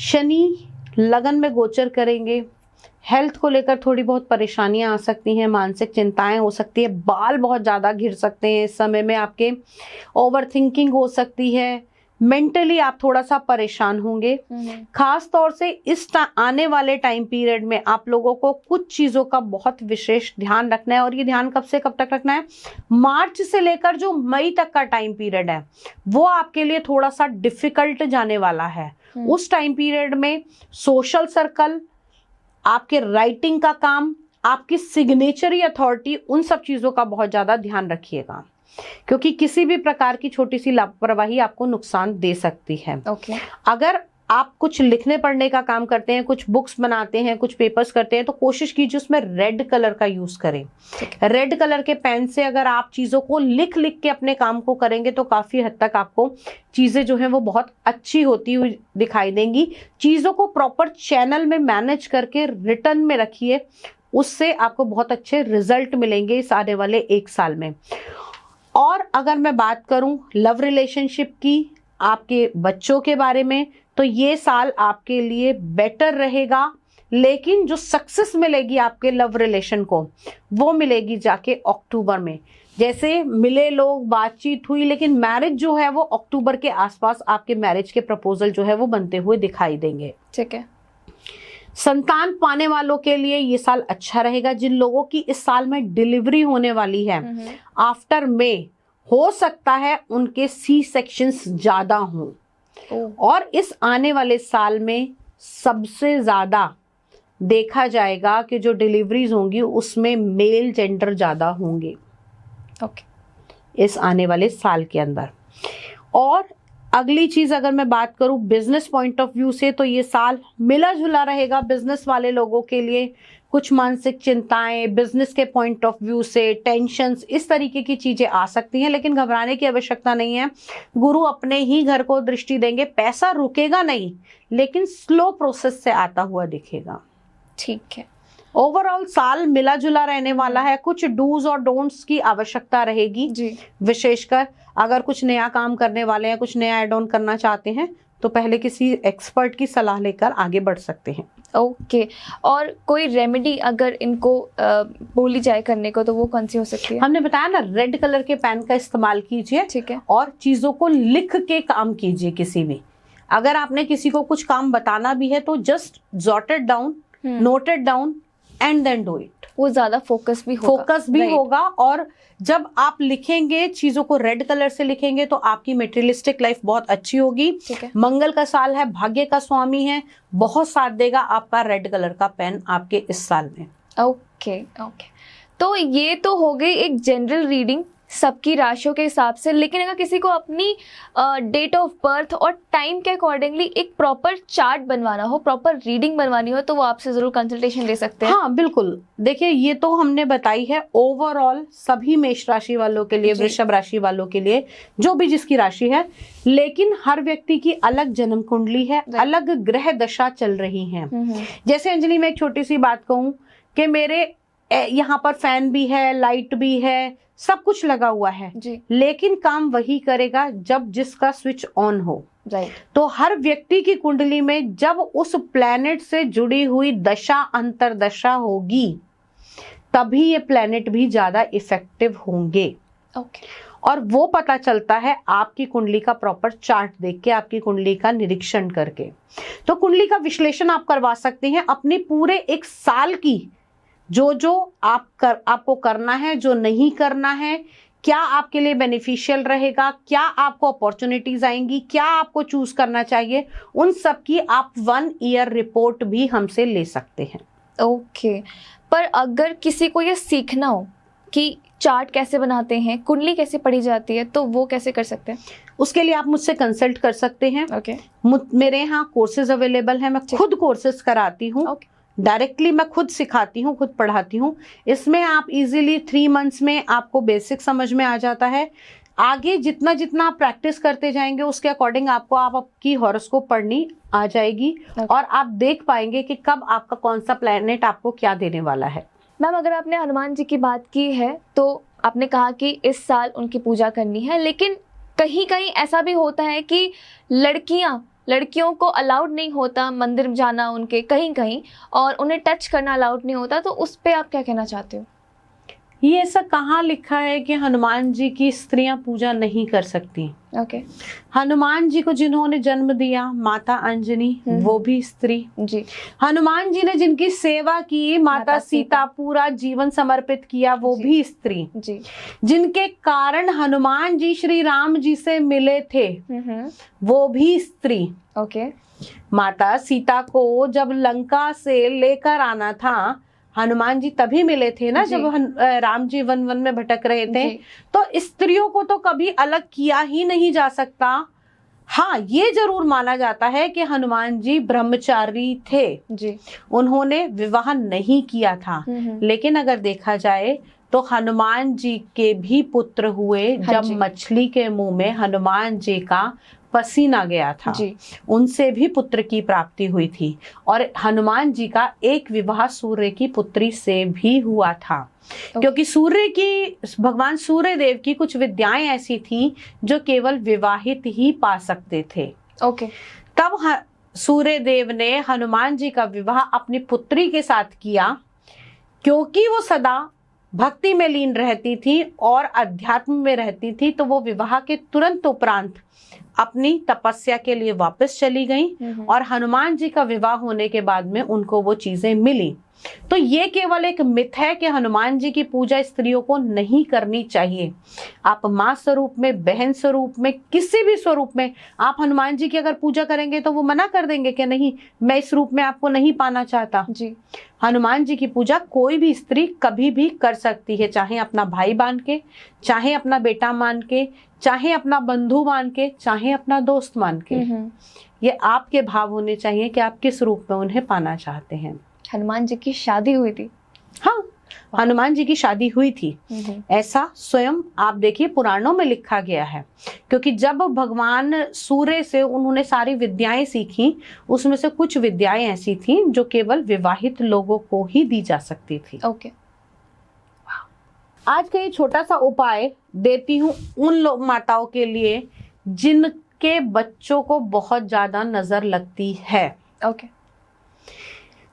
शनि लगन में गोचर करेंगे। हेल्थ को लेकर थोड़ी बहुत परेशानियां आ सकती हैं, मानसिक चिंताएं हो सकती है, बाल बहुत ज़्यादा घिर सकते हैं इस समय में आपके, ओवर थिंकिंग हो सकती है, मेंटली आप थोड़ा सा परेशान होंगे। खास तौर से इस आने वाले टाइम पीरियड में आप लोगों को कुछ चीज़ों का बहुत विशेष ध्यान रखना है। और ये ध्यान कब से कब तक रखना है? मार्च से लेकर जो मई तक का टाइम पीरियड है वो आपके लिए थोड़ा सा डिफिकल्ट जाने वाला है। उस टाइम पीरियड में सोशल सर्कल, आपके राइटिंग का काम, आपकी सिग्नेचरी अथॉरिटी, उन सब चीज़ों का बहुत ज़्यादा ध्यान रखिएगा, क्योंकि किसी भी प्रकार की छोटी सी लापरवाही आपको नुकसान दे सकती है। अगर आप कुछ लिखने पढ़ने का काम करते हैं, कुछ बुक्स बनाते हैं, कुछ पेपर्स करते हैं, तो कोशिश कीजिए उसमें रेड कलर का यूज करें। रेड कलर के पेन से अगर आप चीज़ों को लिख लिख के अपने काम को करेंगे तो काफ़ी हद तक आपको चीज़ें जो हैं वो बहुत अच्छी होती हुई दिखाई देंगी। चीज़ों को प्रॉपर चैनल में मैनेज करके रिटर्न में रखिए, उससे आपको बहुत अच्छे रिजल्ट मिलेंगे इस आने वाले 1 साल में। और अगर मैं बात करूं लव रिलेशनशिप की, आपके बच्चों के बारे में, तो ये साल आपके लिए बेटर रहेगा। लेकिन जो सक्सेस मिलेगी आपके लव रिलेशन को, वो मिलेगी जाके अक्टूबर में। जैसे मिले लोग, बातचीत हुई, लेकिन मैरिज जो है वो अक्टूबर के आसपास आपके मैरिज के प्रपोजल जो है वो बनते हुए दिखाई देंगे। ठीक है। संतान पाने वालों के लिए ये साल अच्छा रहेगा। जिन लोगों की इस साल में डिलीवरी होने वाली है आफ्टर में, हो सकता है उनके सी सेक्शंस ज्यादा हों। और इस आने वाले साल में सबसे ज्यादा देखा जाएगा कि जो डिलीवरीज होंगी उसमें मेल जेंडर ज्यादा होंगे। ओके। इस आने वाले साल के अंदर। और अगली चीज अगर मैं बात करूं बिजनेस पॉइंट ऑफ व्यू से, तो ये साल मिला जुला रहेगा बिजनेस वाले लोगों के लिए। कुछ मानसिक चिंताएं, बिजनेस के पॉइंट ऑफ व्यू से टेंशन्स, इस तरीके की चीजें आ सकती हैं, लेकिन घबराने की आवश्यकता नहीं है। गुरु अपने ही घर को दृष्टि देंगे, पैसा रुकेगा नहीं, लेकिन स्लो प्रोसेस से आता हुआ दिखेगा। ठीक है। ओवरऑल साल मिला जुला रहने वाला है। कुछ डूज और डोंट्स की आवश्यकता रहेगी जी। विशेषकर अगर कुछ नया काम करने वाले हैं, कुछ नया एड ऑन करना चाहते हैं, तो पहले किसी एक्सपर्ट की सलाह लेकर आगे बढ़ सकते हैं। ओके। और कोई रेमेडी अगर इनको बोली जाए करने को, तो वो कौन सी हो सकती है? हमने बताया ना, रेड कलर के पेन का इस्तेमाल कीजिए। ठीक है। और चीजों को लिख के काम कीजिए। किसी भी अगर आपने किसी को कुछ काम बताना भी है तो just jot it down, note it down and then do it. वो ज्यादा फोकस भी होगा। होगा। और जब आप लिखेंगे, चीजों को रेड कलर से लिखेंगे, तो आपकी मेटेरियलिस्टिक लाइफ बहुत अच्छी होगी। ठीक है। मंगल का साल है, भाग्य का स्वामी है, बहुत साथ देगा आपका रेड कलर का पेन आपके इस साल में। Okay okay. तो ये तो हो गई एक जनरल रीडिंग सबकी राशियों के हिसाब से, लेकिन अगर किसी को अपनी डेट ऑफ बर्थ और टाइम के अकॉर्डिंगली एक प्रॉपर चार्ट बनवाना हो, प्रॉपर रीडिंग बनवानी हो, तो वो आपसे जरूर कंसल्टेशन ले सकते हैं। हाँ बिल्कुल। देखिए, ये तो हमने बताई है ओवरऑल सभी मेष राशि वालों के लिए, वृषभ राशि वालों के लिए, जो भी जिसकी राशि है, लेकिन हर व्यक्ति की अलग जन्म कुंडली है, अलग ग्रह दशा चल रही है। जैसे अंजलि, मैं एक छोटी सी बात कहूँ कि मेरे यहाँ पर फैन भी है, लाइट भी है, सब कुछ लगा हुआ है जी। लेकिन काम वही करेगा जब जिसका स्विच ऑन हो। राइट। तो हर व्यक्ति की कुंडली में जब उस प्लैनेट से जुड़ी हुई दशा अंतरदशा होगी, तभी ये प्लैनेट भी ज्यादा इफेक्टिव होंगे। ओके। और वो पता चलता है आपकी कुंडली का प्रॉपर चार्ट देख के, आपकी कुंडली का निरीक्षण करके। तो कुंडली का विश्लेषण आप करवा सकते हैं अपनी पूरे एक साल की, जो आपको करना है, जो नहीं करना है, क्या आपके लिए बेनिफिशियल रहेगा, क्या आपको अपॉर्चुनिटीज आएंगी, क्या आपको चूज करना चाहिए, उन सब की आप 1 ईयर रिपोर्ट भी हमसे ले सकते हैं। ओके। पर अगर किसी को ये सीखना हो कि चार्ट कैसे बनाते हैं, कुंडली कैसे पढ़ी जाती है, तो वो कैसे कर सकते हैं? उसके लिए आप मुझसे कंसल्ट कर सकते हैं। ओके। मेरे यहाँ कोर्सेज अवेलेबल हैं, मैं खुद कोर्सेज कराती हूँ। ओके। डायरेक्टली मैं खुद सिखाती हूँ, खुद पढ़ाती हूँ। इसमें आप इजीली 3 मंथ्स में आपको बेसिक समझ में आ जाता है। आगे जितना जितना आप प्रैक्टिस करते जाएंगे, उसके अकॉर्डिंग आपकी हॉरोस्कोप पढ़नी आ जाएगी। और आप देख पाएंगे कि कब आपका कौन सा प्लैनेट आपको क्या देने वाला है। मैम, अगर आपने हनुमान जी की बात की है, तो आपने कहा कि इस साल उनकी पूजा करनी है, लेकिन कहीं कहीं ऐसा भी होता है कि लड़कियों को अलाउड नहीं होता मंदिर जाना उनके, कहीं कहीं, और उन्हें टच करना अलाउड नहीं होता, तो उस पे आप क्या कहना चाहते हो? ये ऐसा कहाँ लिखा है कि हनुमान जी की स्त्रियां पूजा नहीं कर सकती? ओके। हनुमान जी को जिन्होंने जन्म दिया, माता अंजनी, वो भी स्त्री। जी। हनुमान जी ने जिनकी सेवा की, माता सीता, पूरा जीवन समर्पित किया, वो भी स्त्री। जी। जिनके कारण हनुमान जी श्री राम जी से मिले थे, वो भी स्त्री। ओके। माता सीता को जब लंका से लेकर आना था, हनुमान जी तभी मिले थे ना, जब राम जी वन वन में भटक रहे थे। तो स्त्रियों को तो कभी अलग किया ही नहीं जा सकता। हाँ, ये जरूर माना जाता है कि हनुमान जी ब्रह्मचारी थे जी। उन्होंने विवाह नहीं किया था। लेकिन अगर देखा जाए तो हनुमान जी के भी पुत्र हुए जब मछली के मुंह में हनुमान जी का पसीना गया था जी। उनसे भी पुत्र की प्राप्ति हुई थी। और हनुमान जी का एक विवाह सूर्य की पुत्री से भी हुआ था। क्योंकि भगवान सूर्य देव की कुछ विद्याएं ऐसी थी जो केवल विवाहित ही पा सकते थे। ओके। तब सूर्य देव ने हनुमान जी का विवाह अपनी पुत्री के साथ किया, क्योंकि वो सदा भक्ति में लीन रहती थी और अध्यात्म में रहती थी। तो वो विवाह के तुरंत उपरांत अपनी तपस्या के लिए वापस चली गई और हनुमान जी का विवाह होने के बाद में उनको वो चीजें मिली। तो ये केवल एक मिथ है कि हनुमान जी की पूजा स्त्रियों को नहीं करनी चाहिए। आप माँ स्वरूप में, बहन स्वरूप में, किसी भी स्वरूप में आप हनुमान जी की अगर पूजा करेंगे तो वो मना कर देंगे कि नहीं, मैं इस रूप में आपको नहीं पाना चाहता। जी। हनुमान जी की पूजा कोई भी स्त्री कभी भी कर सकती है, चाहे अपना भाई मान के, चाहे अपना बेटा मान के, चाहे अपना बंधु मान के, चाहे अपना दोस्त मान के। ये आपके भाव होने चाहिए कि आप किस रूप में उन्हें पाना चाहते हैं। हनुमान जी की शादी हुई थी? हाँ, हनुमान जी की शादी हुई थी, ऐसा स्वयं आप देखिए पुराणों में लिखा गया है। क्योंकि जब भगवान सूर्य से उन्होंने सारी विद्याएं सीखी, उसमें से कुछ विद्याएं ऐसी थी जो केवल विवाहित लोगों को ही दी जा सकती थी। ओके। आज का ये छोटा सा उपाय देती हूँ उन माताओं के लिए जिनके बच्चों को बहुत ज्यादा नजर लगती है। ओके।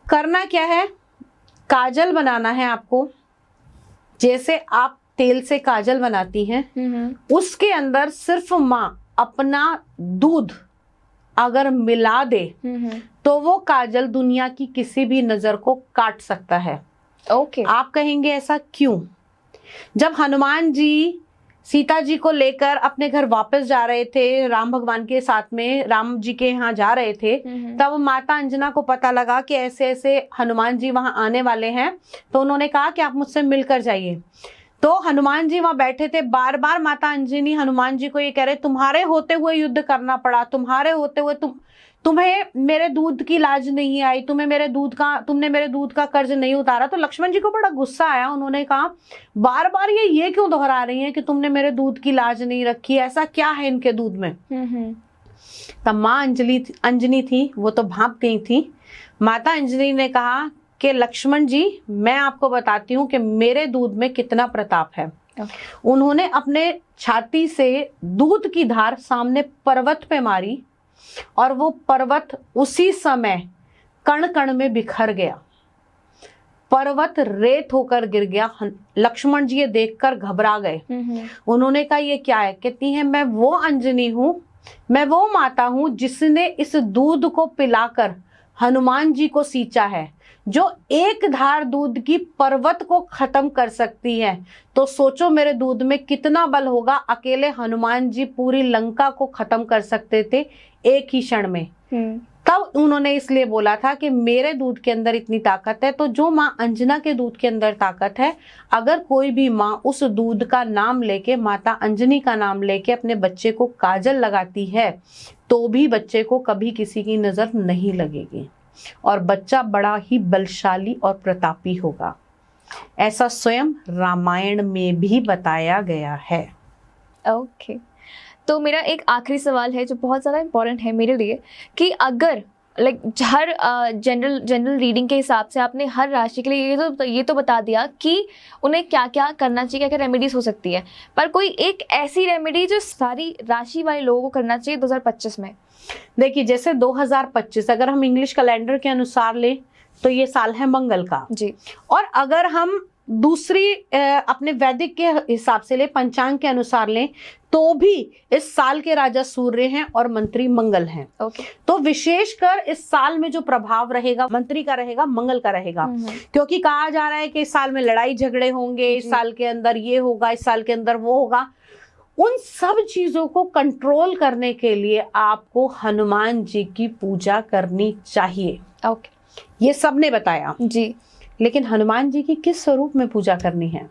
करना क्या है, काजल बनाना है आपको। जैसे आप तेल से काजल बनाती हैं, उसके अंदर सिर्फ माँ अपना दूध अगर मिला दे तो वो काजल दुनिया की किसी भी नजर को काट सकता है। ओके। आप कहेंगे ऐसा क्यों? जब हनुमान जी सीता जी को लेकर अपने घर वापस जा रहे थे, राम भगवान के साथ में राम जी के यहाँ जा रहे थे, तब माता अंजना को पता लगा कि ऐसे ऐसे हनुमान जी वहां आने वाले हैं। तो उन्होंने कहा कि आप मुझसे मिलकर जाइए। तो हनुमान जी वहां बैठे थे, बार बार माता अंजनी हनुमान जी को ये कह रहे, तुम्हारे होते हुए युद्ध करना पड़ा, तुम्हारे होते हुए तुम्हें मेरे दूध की लाज नहीं आई, तुमने मेरे दूध का कर्ज नहीं उतारा। तो लक्ष्मण जी को बड़ा गुस्सा आया। उन्होंने कहा बार बार ये क्यों दोहरा रही हैं कि तुमने मेरे दूध की लाज नहीं रखी, ऐसा क्या है इनके दूध में। तब माँ अंजनी थी, वो तो भाप गई थी। माता अंजनी ने कहा कि लक्ष्मण जी, मैं आपको बताती हूँ कि मेरे दूध में कितना प्रताप है। उन्होंने अपने छाती से दूध की धार सामने पर्वत पे मारी और वो पर्वत उसी समय कण कण में बिखर गया, पर्वत रेत होकर गिर गया। लक्ष्मण जी ये देखकर घबरा गए। उन्होंने कहा ये क्या है? कहती है मैं वो अंजनी हूँ, मैं वो माता हूँ जिसने इस दूध को पिलाकर हनुमान जी को सींचा है, जो एक धार दूध की पर्वत को खत्म कर सकती है। तो सोचो मेरे दूध में कितना बल होगा। अकेले हनुमान जी पूरी लंका को खत्म कर सकते थे एक ही क्षण में। तब उन्होंने इसलिए बोला था कि मेरे दूध के अंदर इतनी ताकत है। तो जो माँ अंजना के दूध के अंदर ताकत है, अगर कोई भी माँ उस दूध का नाम लेके, माता अंजनी का नाम लेके अपने बच्चे को काजल लगाती है, तो भी बच्चे को कभी किसी की नजर नहीं लगेगी और बच्चा बड़ा ही बलशाली और प्रतापी होगा। ऐसा स्वयं रामायण में भी बताया गया है। ओके। तो मेरा एक आखिरी सवाल है जो बहुत ज़्यादा इम्पोर्टेंट है मेरे लिए, कि अगर हर जनरल रीडिंग के हिसाब से आपने हर राशि के लिए ये तो बता दिया कि उन्हें क्या क्या करना चाहिए, क्या क्या रेमेडीज हो सकती है, पर कोई एक ऐसी रेमेडी जो सारी राशि वाले लोगों को करना चाहिए 2025 में? देखिए, जैसे 2025 अगर हम इंग्लिश कैलेंडर के अनुसार ले तो ये साल है मंगल का जी। और अगर हम दूसरी अपने वैदिक के हिसाब से ले, पंचांग के अनुसार लें, तो भी इस साल के राजा सूर्य हैं और मंत्री मंगल हैं। ओके। तो विशेषकर इस साल में जो प्रभाव रहेगा मंत्री का रहेगा, मंगल का रहेगा। क्योंकि कहा जा रहा है कि इस साल में लड़ाई झगड़े होंगे, इस साल के अंदर ये होगा, इस साल के अंदर वो होगा। उन सब चीजों को कंट्रोल करने के लिए आपको हनुमान जी की पूजा करनी चाहिए। ओके। ये सबने बताया जी। लेकिन हनुमान जी की किस स्वरूप में पूजा करनी है?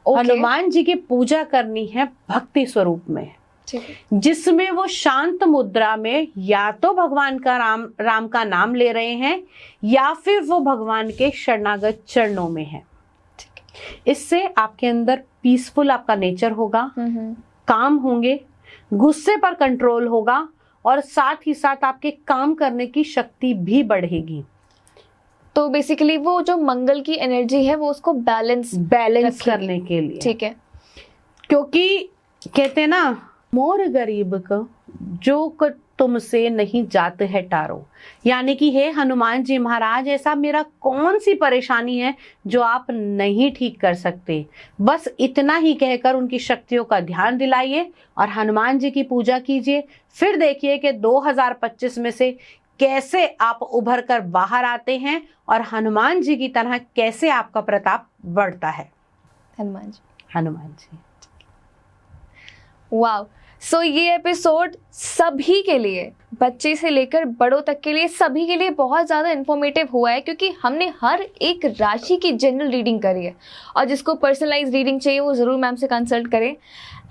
हनुमान जी की पूजा करनी है भक्ति स्वरूप में, जिसमें वो शांत मुद्रा में या तो भगवान का राम का नाम ले रहे हैं या फिर वो भगवान के शरणागत चरणों में है। इससे आपके अंदर पीसफुल आपका नेचर होगा, काम होंगे, गुस्से पर कंट्रोल होगा और साथ ही साथ आपके काम करने की शक्ति भी बढ़ेगी। तो बेसिकली वो जो मंगल की एनर्जी है वो उसको बैलेंस करने के लिए, ठीक है। क्योंकि कहते हैं ना, मोर गरीब को जो तुमसे नहीं जाते है टारो, यानी कि हे हनुमान जी महाराज, ऐसा मेरा कौन सी परेशानी है जो आप नहीं ठीक कर सकते। बस इतना ही कहकर उनकी शक्तियों का ध्यान दिलाइए और हनुमान जी की पूजा कीजिए। फिर देखिए कि 2025 में से कैसे आप उभर कर बाहर आते हैं और हनुमान जी की तरह कैसे आपका प्रताप बढ़ता है। हनुमान जी। हनुमान जी। वाव, सो ये एपिसोड सभी के लिए, बच्चे से लेकर बड़ों तक के लिए, सभी के लिए बहुत ज़्यादा इन्फॉर्मेटिव हुआ है, क्योंकि हमने हर एक राशि की जनरल रीडिंग करी है। और जिसको पर्सनलाइज रीडिंग चाहिए वो ज़रूर मैम से कंसल्ट करें।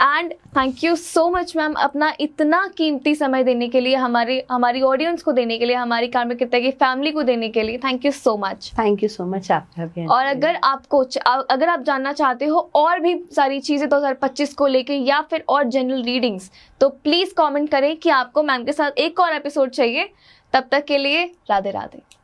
And thank you so much ma'am, अपना इतना कीमती समय देने के लिए, हमारी ऑडियंस को देने के लिए, हमारी कार्मिक कृत्या की फैमिली को देने के लिए। Thank you so much. Thank you so much आपका भी। और अगर आप जानना चाहते हो और भी सारी चीज़ें 2025 को लेके या फिर और जनरल रीडिंग्स, तो प्लीज़ कमेंट करें कि आपको मैम के साथ एक और एपिसोड चाहिए। तब तक के लिए राधे राधे।